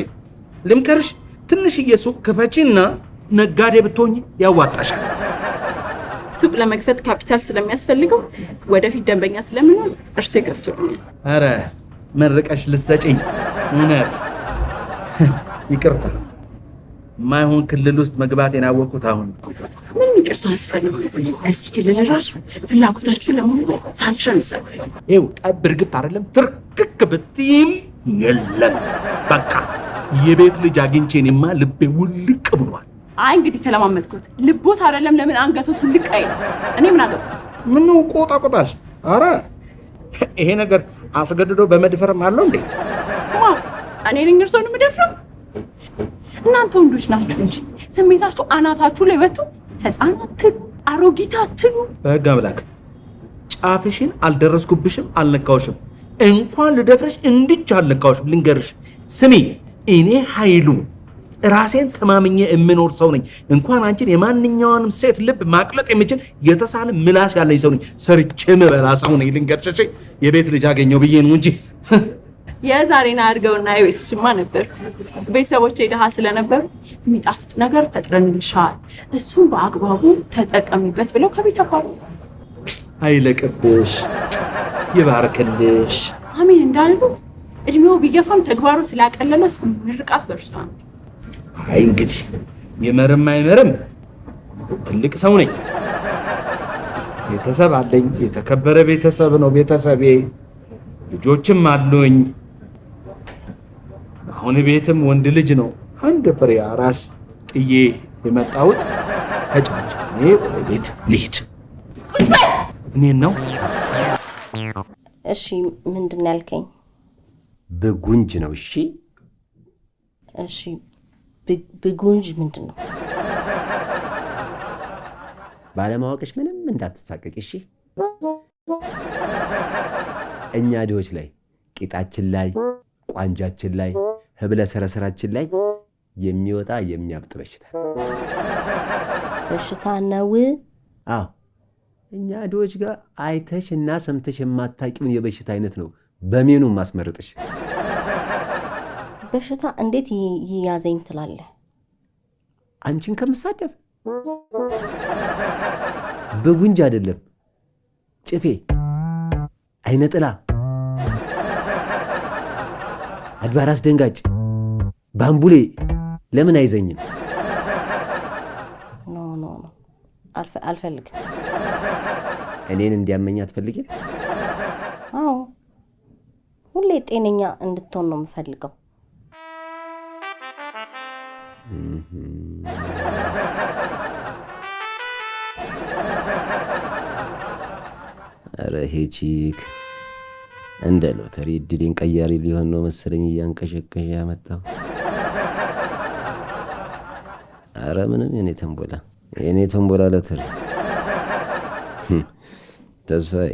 ልምከርሽ፣ ትንሽዬ ሱቅ ክፈቺና ነጋዴ ብትሆኝ ያዋጣሻል። ሱቅ ለመክፈት ካፒታል ስለሚያስፈልገው ወደፊት ደንበኛ ስለምንሆን እርሱ ይከፍቱልኛል። ኧረ መርቀሽ ልትሰጪኝ? እውነት ይቅርታ፣ ማይሆን ክልል ውስጥ መግባቴን አወቅኩት አሁን። ምንም ይቅርታ አያስፈልግም። እዚህ ክልል ራሱ ፍላጎታችሁን ለመሆኑ ታትረን እንሰራለን። ይኸው ጠብ እርግፍ አይደለም ትርክክ ብትይም የለም በቃ የቤት ልጅ አግኝቼንማ ልቤ ውልቅ ብሏል። አይ እንግዲህ ተለማመጥኩት። ልቦት አይደለም ለምን አንገቶት ውልቅ አይል? እኔ ምን አገባ? ምን ቆጣ ቆጣሽ? ኧረ ይሄ ነገር አስገድዶ በመድፈርም አለው እንዴ? እኔ ነኝ እርሶን የምደፍረው? እናንተ ወንዶች ናችሁ እንጂ ስሜታችሁ አናታችሁ ላይ ወጥቶ ሕፃን አትሉ፣ አሮጊት አትሉ። በሕግ አምላክ ጫፍሽን አልደረስኩብሽም፣ አልነካውሽም። እንኳን ልደፍርሽ እንድች አልነካውሽም። ልንገርሽ፣ ስሚ፣ እኔ ኃይሉ ራሴን ተማምኜ የምኖር ሰው ነኝ። እንኳን አንቺን የማንኛውንም ሴት ልብ ማቅለጥ የምችል የተሳለ ምላሽ ያለኝ ሰው ነኝ። ሰርቼ ምበላ ሰው ነኝ። ልንገርሽ፣ የቤት ልጅ አገኘው ብዬ ነው እንጂ የዛሬን አድርገውና የቤት ልጅማ ነበር። ቤተሰቦቼ ድሃ ስለነበሩ የሚጣፍጥ ነገር ፈጥረንልሻል፣ እሱን በአግባቡ ተጠቀሚበት ብለው ከቤት አባሩ። አይለቅብሽ፣ ይባርክልሽ። አሜን እንዳልሉት እድሜው ቢገፋም ተግባሩ ስላቀለለ ምርቃት በርሷ ነው። አይ እንግዲህ ይመርም አይመርም ትልቅ ሰው ነኝ። ቤተሰብ አለኝ። የተከበረ ቤተሰብ ነው ቤተሰቤ። ልጆችም አሉኝ። አሁን ቤትም ወንድ ልጅ ነው አንድ ፍሬ አራስ ጥዬ የመጣሁት። ተጫጭኔ ወደ ቤት ልሂድ። እኔን ነው? እሺ ምንድን ነው ያልከኝ? ብጉንጅ ነው። እሺ እሺ ብጉንጅ ምንድን ነው? ባለማወቅሽ ምንም እንዳትሳቀቅ እሺ። እኛ ድሆች ላይ ቂጣችን ላይ ቋንጃችን ላይ ህብለ ሰረሰራችን ላይ የሚወጣ የሚያብጥ በሽታ ነው። አዎ እኛ ድሆች ጋር አይተሽ እና ሰምተሽ የማታውቂውን የበሽታ አይነት ነው በሜኑ ማስመረጥሽ። በሽታ እንዴት ይያዘኝ ትላለህ? አንቺን ከምሳደብ በጉንጅ አይደለም ጭፌ፣ አይነጥላ፣ አድባር አስደንጋጭ፣ ባምቡሌ ለምን አይዘኝም? ኖ አልፈልግም። እኔን እንዲያመኝ አትፈልጊም? አዎ ሁሌ ጤነኛ እንድትሆን ነው የምፈልገው። ኧረ ሄቺክ እንደ ሎተሪ እድሌን ቀያሪ ሊሆን ነው መሰለኝ እያንቀሸቀሸ ያመጣው። ኧረ ምንም የኔ ተንቦላ ሎተሪ ተስፋዬ።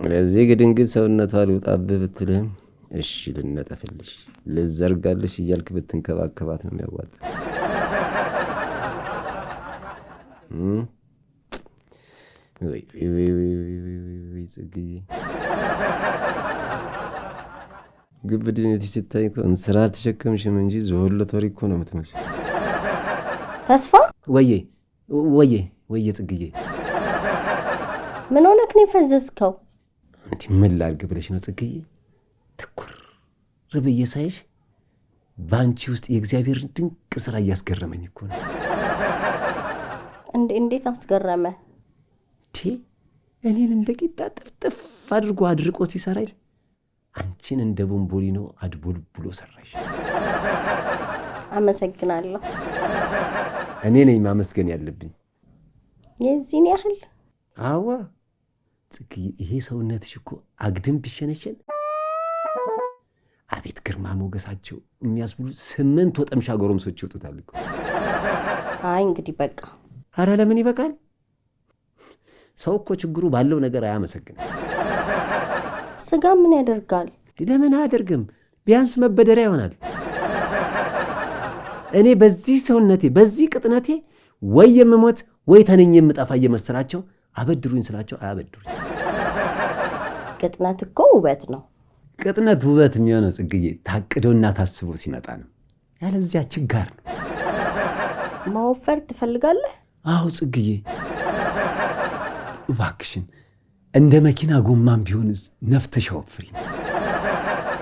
ለዚህ ግድንግድ ሰውነቷ ሊውጣብህ ብትልህም እሺ ልነጠፍልሽ ልዘርጋልሽ እያልክ ብትንከባከባት ነው የሚያዋጣ። ጽግዬ ግብድነት ሲታይ እኮ እንስራ አልተሸከምሽም እንጂ ዝሆን ሎተሪ እኮ ነው የምትመስለው። ተስፋ ወየ ጽግዬ ምን ሆነክ ነው የፈዘዝከው? እንዲህ ምን ላድርግ ብለሽ ነው ጽግዬ? ትኩር ብዬ ሳይሽ በአንቺ ውስጥ የእግዚአብሔር ድንቅ ስራ እያስገረመኝ እኮ ነው። እንዴት አስገረመ? እኔን እንደ ቂጣ ጥፍጥፍ አድርጎ አድርቆ ሲሰራኝ አንቺን እንደ ቦምቦሊኖ አድቦልብሎ ሰራሽ። አመሰግናለሁ። እኔ ነኝ ማመስገን ያለብኝ። የዚህን ያህል? አዋ ጽግዬ፣ ይሄ ሰውነትሽ እኮ አግድም ቢሸነሸን አቤት ግርማ ሞገሳቸው የሚያስብሉ 8 ወጠምሻ ጎረምሶች ይወጡታል እኮ። አይ እንግዲህ በቃ። አረ ለምን ይበቃል? ሰው እኮ ችግሩ ባለው ነገር አያመሰግንም። ስጋ ምን ያደርጋል? ለምን አያደርግም? ቢያንስ መበደሪያ ይሆናል። እኔ በዚህ ሰውነቴ በዚህ ቅጥነቴ ወይ የምሞት ወይ ተነኝ የምጠፋ እየመሰላቸው አበድሩኝ ስላቸው አያበድሩኝ። ቅጥነት እኮ ውበት ነው። ቅጥነት ውበት የሚሆነው ጽግዬ ታቅዶና ታስቦ ሲመጣ ነው። ያለዚያ ችጋር ነው። ማወፈር ትፈልጋለህ? አዎ ጽግዬ፣ እባክሽን እንደ መኪና ጎማም ቢሆን ነፍተሽ አወፍሪ።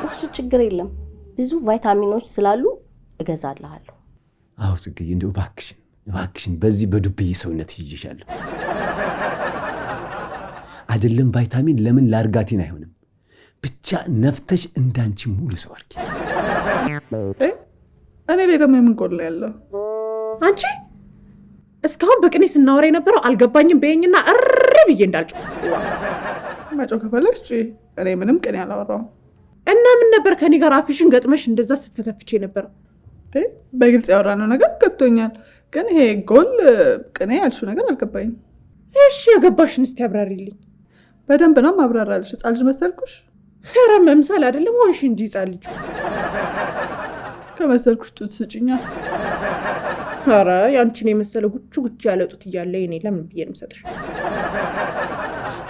እሱ ችግር የለም፣ ብዙ ቫይታሚኖች ስላሉ እገዛልሃለሁ። አዎ ጽግዬ፣ እንደው እባክሽን በዚህ በዱብዬ ሰውነት ይዤሻለሁ። አይደለም ቫይታሚን ለምን ላርጋቲን አይሆንም? ብቻ ነፍተሽ እንዳንቺ ሙሉ ሰው አርጊ። እኔ ላይ ደግሞ የምንቆላ ያለው አንቺ እስካሁን በቅኔ ስናወራ የነበረው አልገባኝም በይኝና እሪ ብዬ እንዳልጮህ። መጮ ከፈለግሽ እኔ ምንም ቅኔ አላወራውም። እና ምን ነበር ከኔ ጋር አፍሽን ገጥመሽ እንደዛ ስትተፍቼ ነበረው? በግልጽ ያወራነው ነገር ገብቶኛል፣ ግን ይሄ ጎል ቅኔ ያልሽው ነገር አልገባኝም። እሺ የገባሽን እስቲ አብራሪልኝ። በደንብ ነው ማብራራልሽ። ሕፃን ልጅ መሰልኩሽ? ኧረ መምሰል አይደለም ሆንሽ እንጂ ሕፃን ልጅ ከመሰልኩሽ ጡት ስጭኛ። ኧረ ያንቺን የመሰለ ጉቹ ያለ ጡት እያለ እኔ ለምን ብዬ ነው የምሰጥሽ?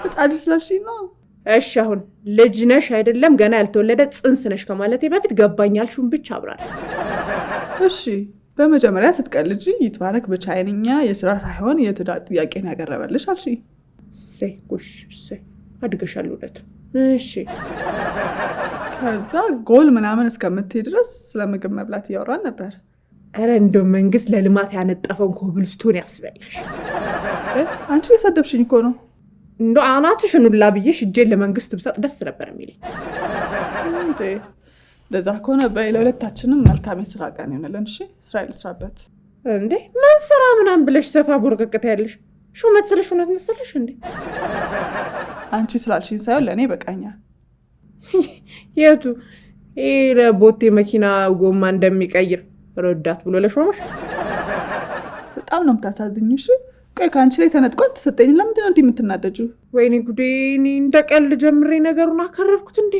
ሕፃን ልጅ ስለብሽኝ ነው። እሺ አሁን ልጅ ነሽ አይደለም ገና ያልተወለደ ጽንስ ነሽ ከማለቴ በፊት ገባኝ ያልሽውን ብቻ አብራሪ። እሺ በመጀመሪያ ስትቀልጂ ይትባረክ በቻይንኛ የስራ ሳይሆን የትዳር ጥያቄን ያቀረበልሽ አልሽ። እሰይ ጎሽ እሰይ አድገሻል ውለት። እሺ ከዛ ጎል ምናምን እስከምትይ ድረስ ስለምግብ መብላት እያወራን ነበር። ኧረ እንደው መንግስት ለልማት ያነጠፈውን ኮብልስቶን ያስበላሽ። አንቺ የሰደብሽኝ እኮ ነው። እንዶ አናትሽን ሁላ ብዬሽ እጄን ለመንግስት ብሰጥ ደስ ነበር የሚለኝ። እንዴ ለዛ ከሆነ ለሁለታችንም መልካም የስራ ቀን ይሆንልን። እሺ ስራ ይልስራበት። እንዴ ምን ስራ ምናምን ብለሽ ሰፋ ቦርቀቅታ ያለሽ ሹመት ስለሽ እውነት መሰለሽ እንዴ? አንቺ ስላልሽኝ ሳይሆን ለእኔ በቃኛል። የቱ ይሄ ቦቴ መኪና ጎማ እንደሚቀይር ረዳት ብሎ ለሾመሽ? በጣም ነው የምታሳዝኝ። እሺ ቆይ ከአንቺ ላይ ተነጥቋል ተሰጠኝ። ለምንድን ነው እንዲህ የምትናደጂው? ወይኔ ጉዴ! እኔ እንደ ቀልድ ጀምሬ ነገሩን አከረርኩት እንዴ?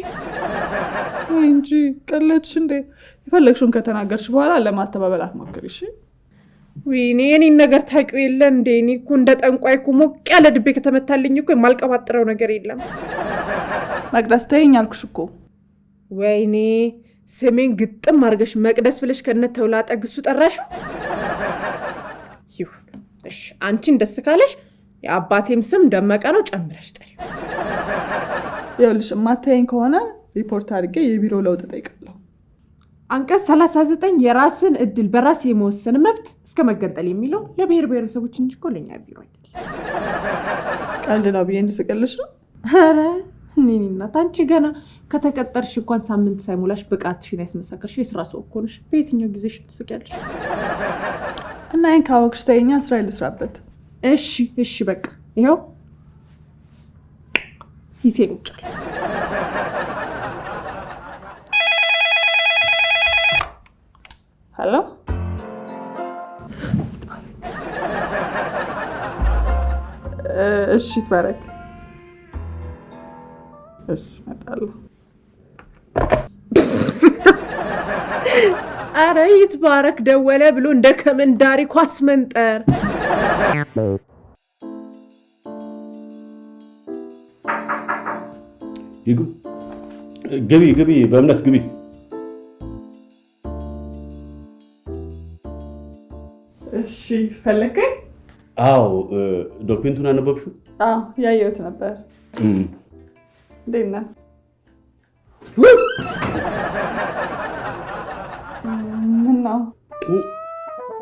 ወይ እንጂ ቀለድሽ እንዴ? የፈለግሽውን ከተናገርሽ በኋላ ለማስተባበል አትሞክሪ። እሺ ወይኔ የኔን ነገር ታውቂው የለ እንዴ? እኔ እኮ እንደ ጠንቋይ እኮ ሞቅ ያለ ድቤ ከተመታልኝ እኮ የማልቀባጥረው ነገር የለም። መቅደስ ተይኝ አልኩሽ እኮ። ወይኔ ስሜን ግጥም አድርገሽ መቅደስ ብለሽ ከነት ተውላጠ ግሱ ጠራሽው። ይሁን እሺ፣ አንቺን ደስ ካለሽ የአባቴም ስም ደመቀ ነው ጨምረሽ ጠሪው። ይኸውልሽ የማታየኝ ከሆነ ሪፖርት አድርጌ የቢሮ ለውጥ እጠይቃለሁ። አንቀጽ 39 የራስን እድል በራስ የመወሰን መብት እስከ መገንጠል የሚለው ለብሔር ብሔረሰቦች እንጂ እኮ ለኛ ቢሮ አይደለም። ቀልድ ነው ብዬ እንድስቅልሽ ነው? ኧረ እኔ እናት አንቺ ገና ከተቀጠርሽ እንኳን ሳምንት ሳይሞላሽ ብቃትሽን ያስመሰከርሽ የስራ ሰው እኮ ነሽ። በየትኛው ጊዜሽ ትስቂያለሽ? እና ይሄን ካወቅሽ ተይኛ፣ ስራ ልስራበት። እሺ በቃ ይኸው ሂሴን ውጫል። ሄሎ እሺ ትባረክ። እሺ እመጣለሁ። አረ ይትባረክ ደወለ ብሎ እንደ ከመንዳሪ ኳስ መንጠር። ግቢ፣ በእምነት ግቢ። እሺ ፈለከኝ? አዎ ዶክሜንቱን አነበብሽው? አዎ ያየሁት ነበር። እንዴት ነህ?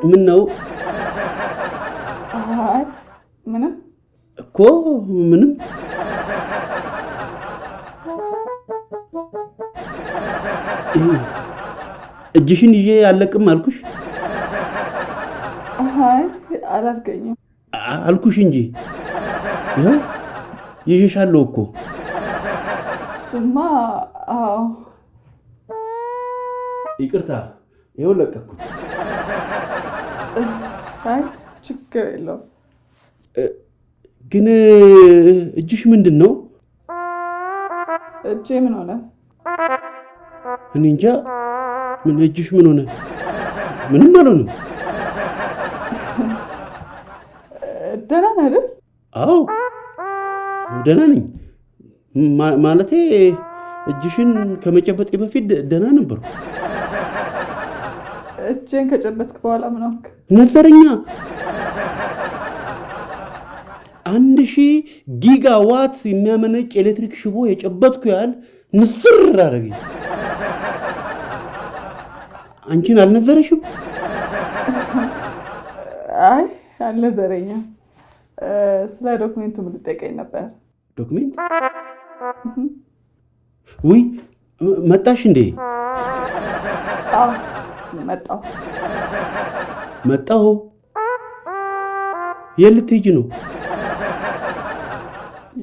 ምን ነው? አይ ምንም እኮ ምንም። እጅሽን ይዤ አለቅም አልኩሽ አይ አላልከኝም አልኩሽ እንጂ ይዤሻለሁ እኮ። እሱማ አዎ። ይቅርታ ይኸው ለቀኩ። አይ ችግር የለውም። ግን እጅሽ ምንድን ነው? እጄ ምን ሆነ? እኔ እንጃ። ምን እጅሽ ምን ሆነ? ምንም አልሆነም። ደህና ነህ አይደል? አዎ ደህና ነኝ። ማለቴ እጅሽን ከመጨበጤ በፊት ደህና ነበርኩ። እጄን ከጨበጥክ በኋላ ምን ሆንክ? ነዘረኛ 1000 ጊጋዋት የሚያመነጭ ኤሌክትሪክ ሽቦ የጨበጥኩ ያህል ንስር አደረገኝ። አንቺን አልነዘረሽም? አይ አልነዘረኝም። ስለ ዶክሜንቱ ምን ልጠይቀኝ ነበር? ዶክሜንት? ውይ መጣሽ እንዴ? አዎ መጣሁ። መጣሁ? የት ልትሄጂ ነው?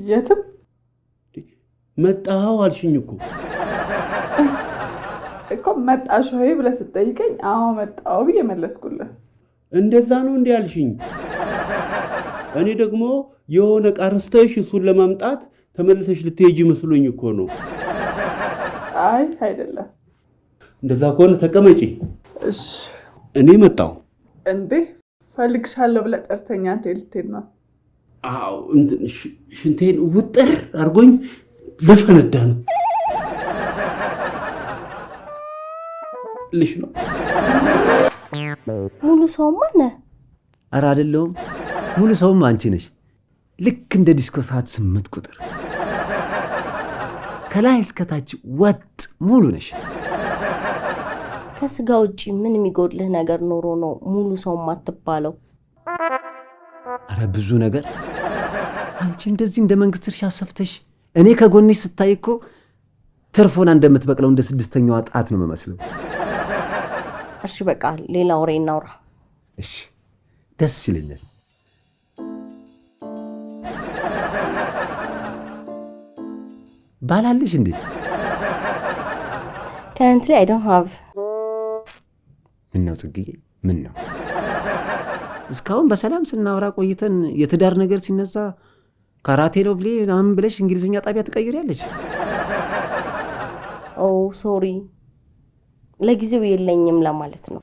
የትም። መጣሁ አልሽኝ እኮ መጣሽ ወይ ብለህ ስትጠይቀኝ አዎ መጣሁ ብዬ መለስኩልህ። እንደዛ ነው እንዴ አልሽኝ? እኔ ደግሞ የሆነ ዕቃ ረስተሽ እሱን ለማምጣት ተመልሰሽ ልትሄጂ መስሎኝ እኮ ነው። አይ አይደለም። እንደዛ ከሆነ ተቀመጪ። እሺ እኔ መጣሁ። እንዴ ፈልግሻለሁ ብለህ ጠርተኛ አንተ ልትሄድ ነው? አዎ እንትን ሽንቴን ውጥር አድርጎኝ ልፈነዳ ነው። ልሽ ነው። ሙሉ ሰውማ ነህ? ኧረ አይደለሁም። ሙሉ ሰውም አንቺ ነሽ። ልክ እንደ ዲስኮ ሰዓት 8 ቁጥር ከላይ እስከታች ወጥ ሙሉ ነሽ። ከስጋ ውጪ ምን የሚጎድልህ ነገር ኖሮ ነው ሙሉ ሰው ማትባለው? አረ ብዙ ነገር። አንቺ እንደዚህ እንደ መንግስት እርሻ ሰፍተሽ እኔ ከጎንሽ ስታይ እኮ ትርፎና እንደምትበቅለው እንደ 6ኛዋ ጣት ነው የምመስለው። እሺ በቃ ሌላ ወሬ እናውራ። እሺ ደስ ይለኛል። ባላለሽ እንዴ? Currently I don't have. ምን ነው ጽጌዬ? ምን ነው እስካሁን በሰላም ስናወራ ቆይተን የትዳር ነገር ሲነሳ ካራቴ ነው ምናምን ብለሽ እንግሊዝኛ ጣቢያ ትቀይሪያለሽ? ኦ ሶሪ፣ ለጊዜው የለኝም ለማለት ነው።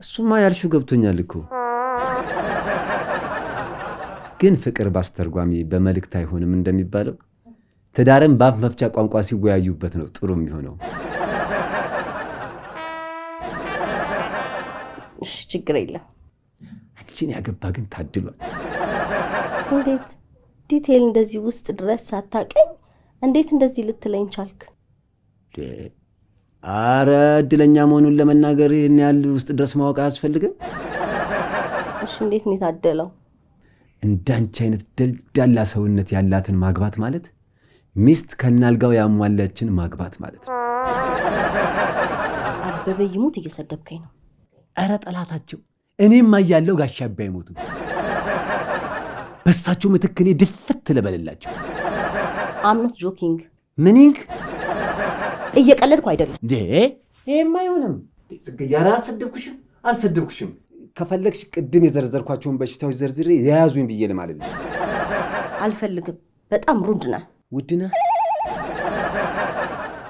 እሱማ ያልሽው ገብቶኛል እኮ። ግን ፍቅር ባስተርጓሚ በመልእክት አይሆንም እንደሚባለው ትዳርን በአፍ መፍቻ ቋንቋ ሲወያዩበት ነው ጥሩ የሚሆነው። እሺ ችግር የለም። አንቺን ያገባ ግን ታድሏል። እንዴት ዲቴል እንደዚህ ውስጥ ድረስ ሳታቀኝ እንዴት እንደዚህ ልትለኝ ቻልክ? አረ እድለኛ መሆኑን ለመናገር ይህን ያህል ውስጥ ድረስ ማወቅ አያስፈልግም። እሺ እንዴት ነው የታደለው? እንዳንቺ አይነት ደልዳላ ሰውነት ያላትን ማግባት ማለት ሚስት ከናልጋው ያሟላችን ማግባት ማለት ነው። አበበ ይሙት እየሰደብከኝ ነው። አረ ጠላታቸው እኔም አያለው ጋሻ አባይ ሞቱ። በሳቸው ምትክ እኔ ድፍት ልበልላቸው። አምኖት ጆኪንግ። ምኒንግ? እየቀለድኩ አይደለም። ይሄማ አይሆንም። ጽጌያራ አልሰደብኩሽም። ከፈለግሽ ቅድም የዘርዘርኳቸውን በሽታዎች ዘርዝሬ የያዙኝ ብዬ ልማልልሽ። አልፈልግም። በጣም ሩድ ነህ። ውድ ነህ?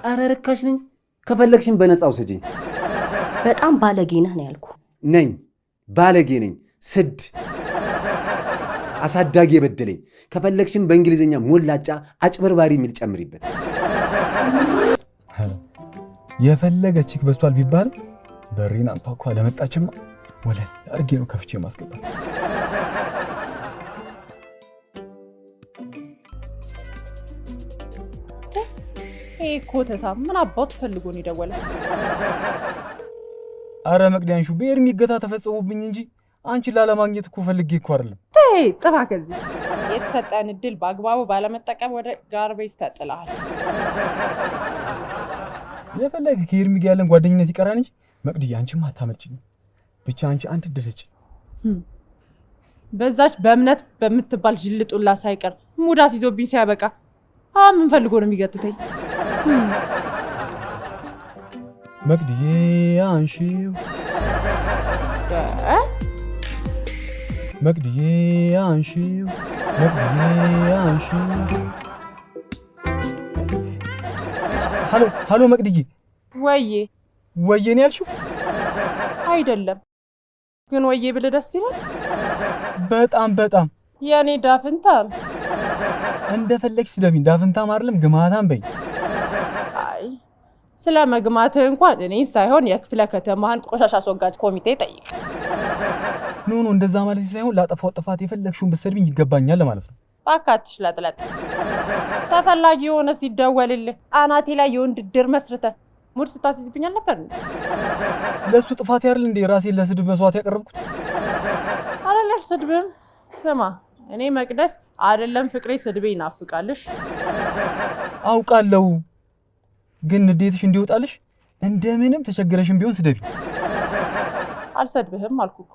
አረ ርካሽ ነኝ። ከፈለግሽም በነፃ ውሰጂኝ። በጣም ባለጌ ነህ ነው ያልኩ። ነኝ፣ ባለጌ ነኝ። ስድ አሳዳጊ የበደለኝ። ከፈለግሽም በእንግሊዝኛ ሞላጫ አጭበርባሪ የሚል ጨምሪበት። የፈለገ ቺክ በስቷል ቢባል በሬን አንኳኳ ለመጣችማ ወለል አርጌ ነው ከፍቼ ማስገባት። ይሄ ኮተታ ምን አባቱ ፈልጎ ነው የደወለው? አረ መቅዲያንሹ በኤርሚ እገታ ተፈጸሙብኝ እንጂ አንቺን ላለማግኘት እኮ ፈልጌ እኮ አይደለም። ተይ ጥፋ። ከዚህ የተሰጠን እድል በአግባቡ ባለመጠቀም ወደ ጋርቤጅ ተጥለሃል። የፈለገ ከኤርሚ ጋር ያለን ጓደኝነት ይቀራል እንጂ መቅድዬ አንቺማ አታመልጭኝ። ብቻ አንቺ አንድ እድል ስጪኝ። በዛች በእምነት በምትባል ጅልጡላ ሳይቀር ሙዳት ይዞብኝ ሲያበቃ ምን ፈልጎ ነው የሚገትተኝ? መቅድዬ አንሺው፣ መቅድዬ አንሺው፣ መቅድዬ አንሺው። ሃሎ መቅድዬ። ወዬ ወዬ ነው ያልሽው? አይደለም ግን ወዬ ብለህ ደስ ይላል። በጣም የኔ ዳፍንታም እንደፈለግሽ ስደቢኝ። ዳፍንታም አይደለም ግማታም በይ። አይ ስለ መግማትህ እንኳን እኔን ሳይሆን የክፍለ ከተማህን ቆሻሻ አስወጋጅ ኮሚቴ ጠይቅ። ኖ እንደዛ ማለት ሳይሆን ላጠፋው ጥፋት የፈለግሽውን ብትሰድቢኝ ይገባኛል ማለት ነው። ባካትሽ ለጥለጥ ተፈላጊ የሆነ ሲደወልልህ አናቴ ላይ የወንድ ድር መስርተ ሙድ ስታስይዝብኛል ነበር። ለሱ ጥፋት ያርል እንዴ ራሴን ለስድብ መስዋዕት ያቀረብኩት? አላላሽ ስድብም ስማ፣ እኔ መቅደስ አይደለም ፍቅሬ ስድቤ ይናፍቃልሽ። አውቃለሁ፣ ግን ንዴትሽ እንዲወጣልሽ እንደምንም ተቸግረሽም ቢሆን ስደቢ። አልሰድብህም አልኩኩ።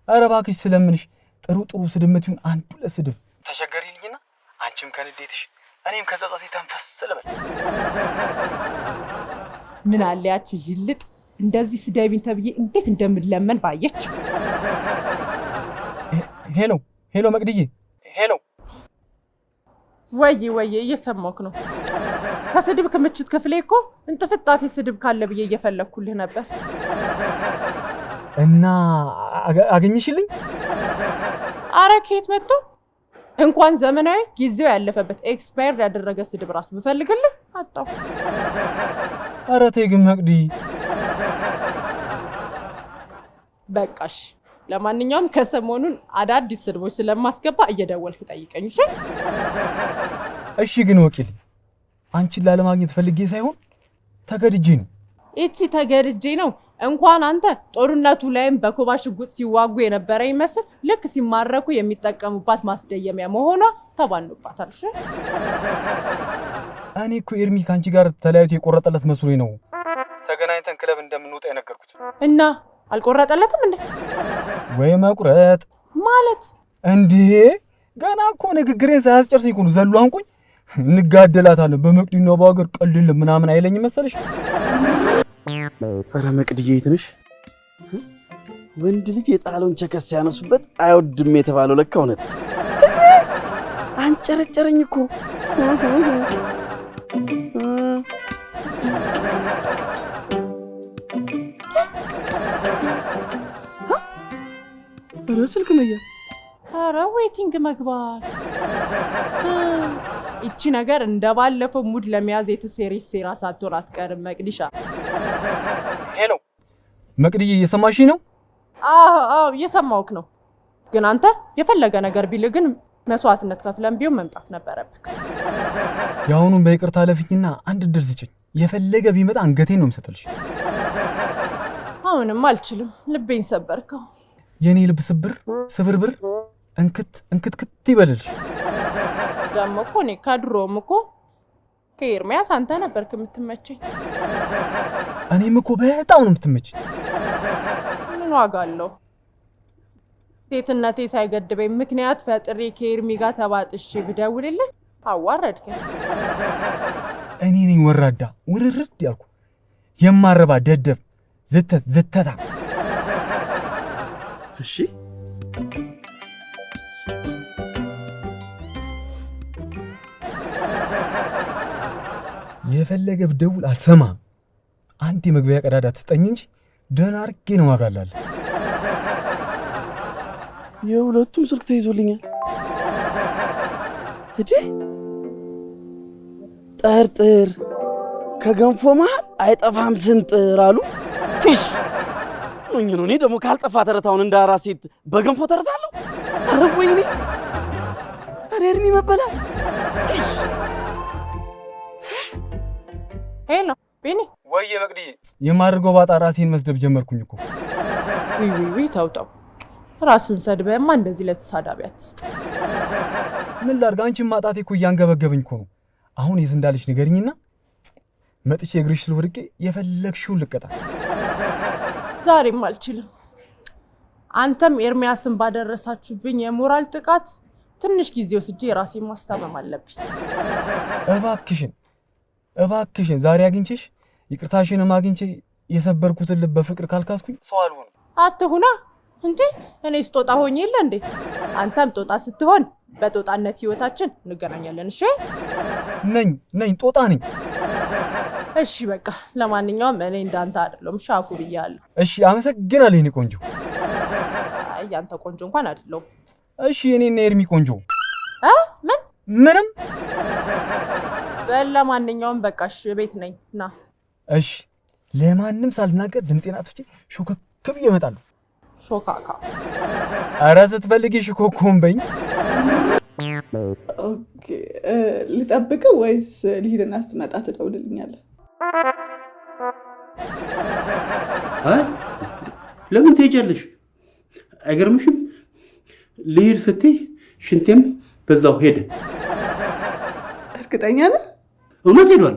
ኧረ እባክሽ ስለምንሽ ጥሩ ስድብ ምትዩን አንዱ ለስድብ ተቸገሪልኝና አንቺም ከንዴትሽ እኔም ከጸጸቴ ተንፈስ ልበል። ምን አለ ያቺ ጅልጥ እንደዚህ ስደቢን ተብዬ እንዴት እንደምለመን ባየች። ሄሎ መቅድዬ፣ ሄሎ። ወዬ እየሰማሁህ ነው። ከስድብ ክምችት ክፍሌ እኮ እንጥፍጣፊ ስድብ ካለ ብዬ እየፈለግኩልህ ነበር። እና አገኘሽልኝ? አረ ከየት መጥቶ እንኳን ዘመናዊ ጊዜው ያለፈበት ኤክስፓየርድ ያደረገ ስድብ ራሱ ብፈልግልህ አጣሁ። አረ ተይ ግን መቅዲ። በቃሽ። ለማንኛውም ከሰሞኑን አዳዲስ ስድቦች ስለማስገባ እየደወልክ ጠይቀኝ። እሺ ግን ወቂልኝ፣ አንቺን ላለማግኘት ፈልጌ ሳይሆን ተገድጄ ነው። እቺ ተገድጄ ነው እንኳን አንተ ጦርነቱ ላይም በኮባ ሽጉጥ ሲዋጉ የነበረ ይመስል ልክ ሲማረኩ የሚጠቀሙባት ማስደየሚያ መሆኗ ተባንባታል። እሺ እኔ እኮ ኤርሚ ካንቺ ጋር ተለያይቶ የቆረጠለት መስሎኝ ነው ተገናኝተን ክለብ እንደምንወጣ የነገርኩት። እና አልቆረጠለትም እንዴ? ወይ መቁረጥ ማለት እንዴ? ገና እኮ ንግግሬን ሳያስጨርሰኝ እኮ ነው ዘሎ አንቁኝ እንጋደላታለን በመቅዲና በአገር ቀልል ምናምን አይለኝ መሰለሽ? ኧረ መቅድዬ የት ነሽ? ወንድ ልጅ የጣለውን ቸከስ ሲያነሱበት አይወድም የተባለው ለካ እውነት አንጨረጨረኝ እኮ። ኧረ ስልክ መያዝ፣ ኧረ ዌቲንግ መግባት። እቺ ነገር እንደባለፈው ሙድ ለመያዝ የተሰረች ሴራ ሳትሆን አትቀርም መቅዲሻ። ሄሎ መቅድዬ እየሰማሽ ነው? አዎ እየሰማሁህ ነው። ግን አንተ የፈለገ ነገር ቢልህ ግን መስዋዕትነት ከፍለን ቢሆን መምጣት ነበረብህ። የአሁኑን በይቅርታ ለፍኝና አንድ እድል ስጭኝ። የፈለገ ቢመጣ አንገቴን ነው የምሰጥልሽ። አሁንም አልችልም፣ ልቤን ሰበርከው። የኔ ልብ ስብርብር እንክትክት ይበልልሽ። ደግሞ እኮ እኔ ከድሮም እኮ ከኤርሚያስ አንተ ነበርክ የምትመቸኝ። እኔም እኮ በጣም ነው የምትመቸኝ። ምን ዋጋ አለው? ሴትነቴ ሳይገድበኝ ምክንያት ፈጥሬ ከኤርሚ ጋር ተባጥሼ ብደውልልህ አዋረድከኝ። እኔ ነኝ ወራዳ ውርርድ ያልኩ የማረባ ደደብ ዝተታ። እሺ የፈለገ ብደውል አልሰማ። አንድ የመግቢያ ቀዳዳ ትስጠኝ እንጂ ደህና አድርጌ ነው ማብላላል። የሁለቱም ስልክ ተይዞልኛል። እጂ ጠርጥር ከገንፎ መሃል አይጠፋም ስንጥር አሉ። ፊሽ ምን ነው? እኔ ደግሞ ካልጠፋ ተረታውን እንደ አራስ ሴት በገንፎ ተረታለሁ። አረቦኝ እኔ አረ ኤርሚ መበላል። ፊሽ ሄሎ ቤኒ። ወይዬ መቅድዬ፣ የማድርገው ባጣ ራሴን መስደብ ጀመርኩኝ እኮ። ውይ ተውጣው። ራስን ሰድበህማ እንደዚህ ለተሳዳቢ አትስጥ። ምን ላድርግ? አንቺን ማጣቴ እኮ እያንገበገበኝ እኮ ነው። አሁን የት እንዳለሽ ንገሪኝና መጥቼ እግርሽ ስር ወድቄ የፈለግሽውን ልቀጣ። ዛሬም አልችልም። አንተም ኤርሚያስን ባደረሳችሁብኝ የሞራል ጥቃት ትንሽ ጊዜ ወስጄ ራሴን ማስታመም አለብኝ። እባክሽን ዛሬ አግኝቼሽ ይቅርታሽንም አግኝቼ የሰበርኩትን ልብ በፍቅር ካልካስኩኝ ሰው አልሆንም። አትሁና እንዴ! እኔ ስጦጣ ሆኜ የለ እንዴ? አንተም ጦጣ ስትሆን በጦጣነት ህይወታችን እንገናኛለን። እሺ ነኝ ጦጣ ነኝ። እሺ በቃ ለማንኛውም እኔ እንዳንተ አይደለሁም ሻፉ ብያለሁ። እሺ አመሰግናለሁ የኔ ቆንጆ። አይ ያንተ ቆንጆ እንኳን አይደለሁም። እሺ እኔና ኤርሚ ቆንጆ ምንም በል ለማንኛውም በቃ እሺ ቤት ነኝ ና። እሺ ለማንም ሳልናገር ድምጼን አጥፍቼ ሾከክ ብዬ እመጣለሁ። ሾካካ ኧረ ስትፈልጊ ሽኮኮን በይኝ። ኦኬ ልጠብቅ ወይስ ልሂድና ስትመጣ ትደውልልኛለህ? አይ ለምን ትሄጃለሽ? አይገርምሽም? ልሂድ ስትይ ሽንቴም በዛው ሄደ። እርግጠኛ ነህ? እውነት ሄዷል።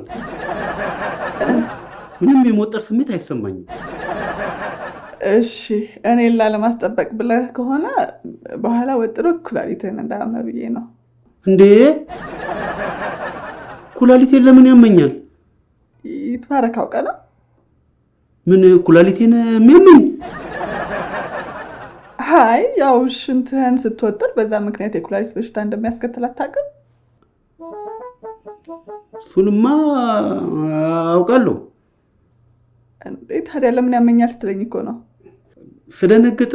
ምንም የመወጠር ስሜት አይሰማኝም። እሺ እኔን ላለማስጠበቅ ብለህ ከሆነ በኋላ ወጥሮ ኩላሊትህን እንዳመ ብዬ ነው። እንዴ ኩላሊቴን ለምን ያመኛል? ይትባረክ አውቀ ነው። ምን ኩላሊቴን የሚያመኝ? አይ ያው ሽንትህን ስትወጥር በዛ ምክንያት የኩላሊት በሽታ እንደሚያስከትል አታውቅም? እሱንማ አውቃለሁ። እንዴ ታዲያ ለምን ያመኛል ስትለኝ እኮ ነው። ስደነግጥ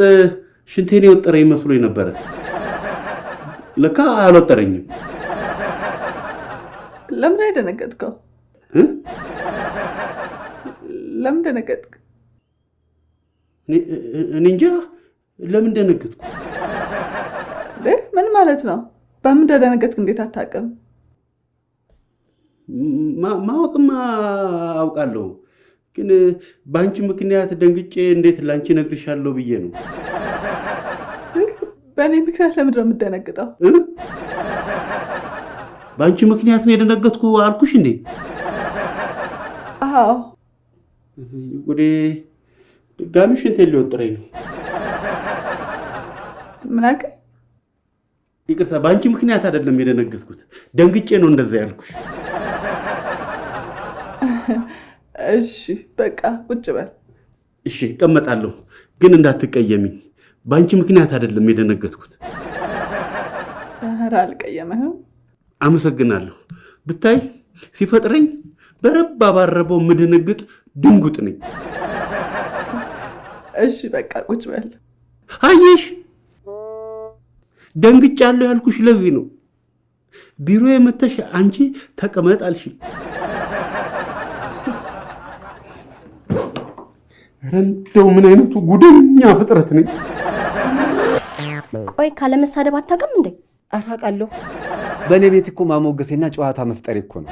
ሽንቴን የወጠረኝ መስሎኝ ነበረ። ለካ አልወጠረኝም። ለምን ደነገጥከው? ለምን ደነገጥክ? እኔ እንጃ ለምን ደነገጥኩ። ምን ማለት ነው? በምን እንደደነገጥክ እንዴት አታውቅም? ማወቅማ አውቃለሁ፣ ግን በአንቺ ምክንያት ደንግጬ እንዴት ላንቺ ነግርሻለሁ ብዬ ነው። በእኔ ምክንያት ለምንድን ነው የምትደነግጠው? በአንቺ ምክንያት ነው የደነገጥኩ አልኩሽ እንዴ? አዎ። ወደ ድጋሚ ሽንቴን ሊወጥረኝ ነው። ምን አልከኝ? ይቅርታ፣ በአንቺ ምክንያት አይደለም የደነገጥኩት፣ ደንግጬ ነው እንደዛ ያልኩሽ። እሺ በቃ ቁጭ በል። እሺ እቀመጣለሁ፣ ግን እንዳትቀየሚኝ። በአንቺ ምክንያት አይደለም የደነገጥኩት። ኧረ አልቀየመህም። አመሰግናለሁ። ብታይ ሲፈጥረኝ በረባ ባረበው ምድንግጥ ድንጉጥ ነኝ። እሺ በቃ ቁጭ በል። አየሽ፣ ደንግጫለሁ ያልኩሽ ለዚህ ነው። ቢሮ የመተሽ አንቺ ተቀመጥ አልሽኝ። እንደው ምን አይነቱ ጉደኛ ፍጥረት ነኝ። ቆይ ካለመሳደብ አታውቅም እንዴ? አራቃለሁ። በእኔ ቤት እኮ ማሞገሴና ጨዋታ መፍጠር እኮ ነው።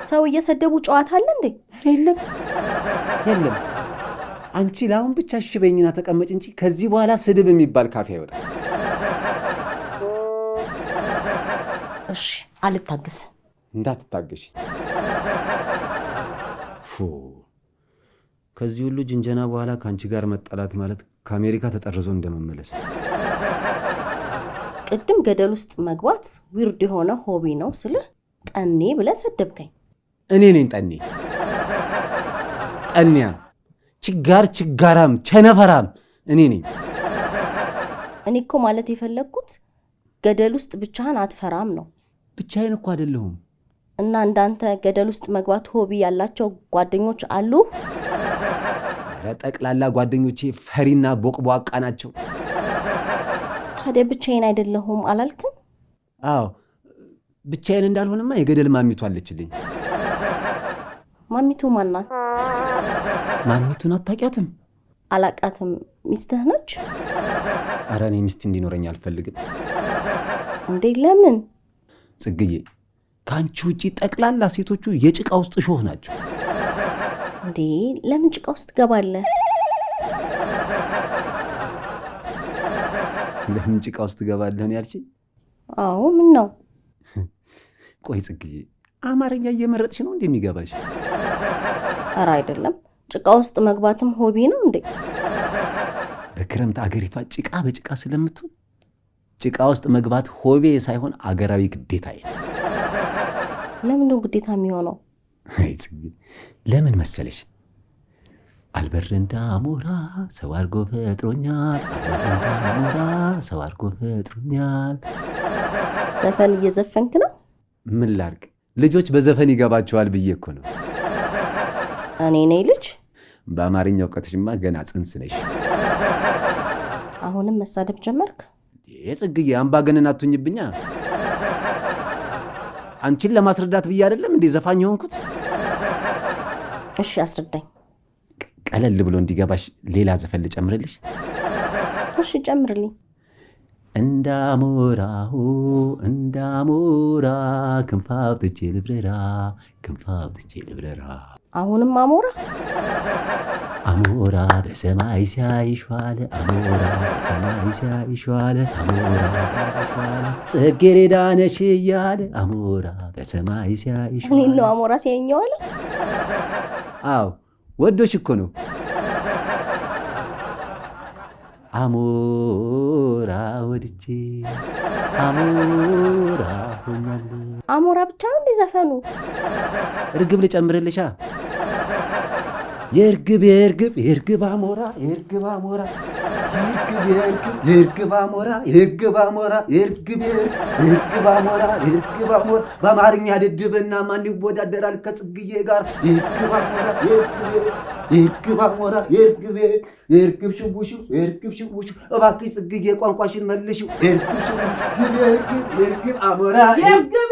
ሰው እየሰደቡ ጨዋታ አለ እንዴ? የለም። አንቺ ለአሁን ብቻ ሽበኝና ተቀመጭ እንጂ ከዚህ በኋላ ስድብ የሚባል ካፌ አይወጣም። እሺ አልታገስ። እንዳትታገሽ። ከዚህ ሁሉ ጅንጀና በኋላ ከአንቺ ጋር መጣላት ማለት ከአሜሪካ ተጠርዞ እንደመመለስ። ቅድም ገደል ውስጥ መግባት ዊርድ የሆነ ሆቢ ነው ስልህ ጠኔ ብለህ ሰደብከኝ። እኔ ነኝ ጠኒያም፣ ችጋራም፣ ቸነፈራም እኔ ነኝ። እኔ እኮ ማለት የፈለግኩት ገደል ውስጥ ብቻህን አትፈራም ነው። ብቻዬን እኮ አይደለሁም። እና እንዳንተ ገደል ውስጥ መግባት ሆቢ ያላቸው ጓደኞች አሉ? ጠቅላላ ጓደኞቼ ፈሪና ቦቅቧቃ ናቸው። ታዲያ ብቻዬን አይደለሁም አላልክም? አዎ ብቻዬን እንዳልሆነማ የገደል ማሚቱ አለችልኝ። ማሚቱ ማናት? ማሚቱን አታውቂያትም? አላቃትም። ሚስትህ ነች? ኧረ እኔ ሚስት እንዲኖረኝ አልፈልግም። እንዴ ለምን? ጽግዬ፣ ከአንቺ ውጪ ጠቅላላ ሴቶቹ የጭቃ ውስጥ እሾህ ናቸው። እንዴ ለምን ጭቃ ውስጥ ትገባለህ? ለምን ጭቃ ውስጥ ትገባለህ ነው ያልሽኝ? አዎ ምን ነው? ቆይ ጽግዬ፣ አማርኛ እየመረጥሽ ነው እንደሚገባሽ? ኧረ አይደለም፣ ጭቃ ውስጥ መግባትም ሆቢ ነው እንዴ? በክረምት አገሪቷ ጭቃ በጭቃ ስለምትሆን ጭቃ ውስጥ መግባት ሆቤ ሳይሆን አገራዊ ግዴታዬ። ለምን ነው ግዴታ የሚሆነው? አይ ጽጌ፣ ለምን መሰለሽ? አልበር እንዳሞራ ሰው አድርጎ ፈጥሮኛል። አልበር እንዳሞራ ሰው አድርጎ ፈጥሮኛል። ዘፈን እየዘፈንክ ነው? ምን ላድርግ? ልጆች በዘፈን ይገባቸዋል ብዬ እኮ ነው። እኔ ነኝ ልጅ? በአማርኛ እውቀትሽማ ገና ጽንስ ነሽ። አሁንም መሳደብ ጀመርክ? ጽግዬ፣ አምባገነን አትሁኝብኛ። አንቺን ለማስረዳት ብዬ አይደለም እንዴ ዘፋኝ የሆንኩት? እሺ አስረዳኝ። ቀለል ብሎ እንዲገባሽ ሌላ ዘፈን ልጨምርልሽ? እሺ ጨምርልኝ። እንዳሞራሁ እንዳሞራ ክንፍ አውጥቼ ልብረራ ክንፍ አውጥቼ ልብረራ። አሁንም አሞራ አሞራ በሰማይ ሲያይሿለ አሞራ በሰማይ ሲያይሿለ አሞራ ሲያይሿለ ጽጌረዳ ነሽ እያለ አሞራ በሰማይ ሲያይሿለ። እኔ ነው አሞራ ሲያየኛዋለ? አዎ ወዶሽ እኮ ነው። አሞራ ወድጄ አሞራ ሆኛለሁ። አሞራ ብቻ ነው እንዴ ዘፈኑ? እርግብ ልጨምርልሻ? የእርግብ የእርግብ የእርግብ አሞራ የእርግብ አሞራ የእርግብ አሞራ የእርግብ አሞራ የእርግብ የእርግብ አሞራ የእርግብ አሞራ። በአማርኛ ድድብና ማን ይወዳደራል ከጽግዬ ጋር? የእርግብ አሞራ የእርግብ አሞራ የእርግብ የእርግብ ሽቡሹ የእርግብ ሽቡሹ። እባክሽ ጽግዬ ቋንቋሽን መልሽው። የእርግብ ሽቡሹ የእርግብ አሞራ የእርግብ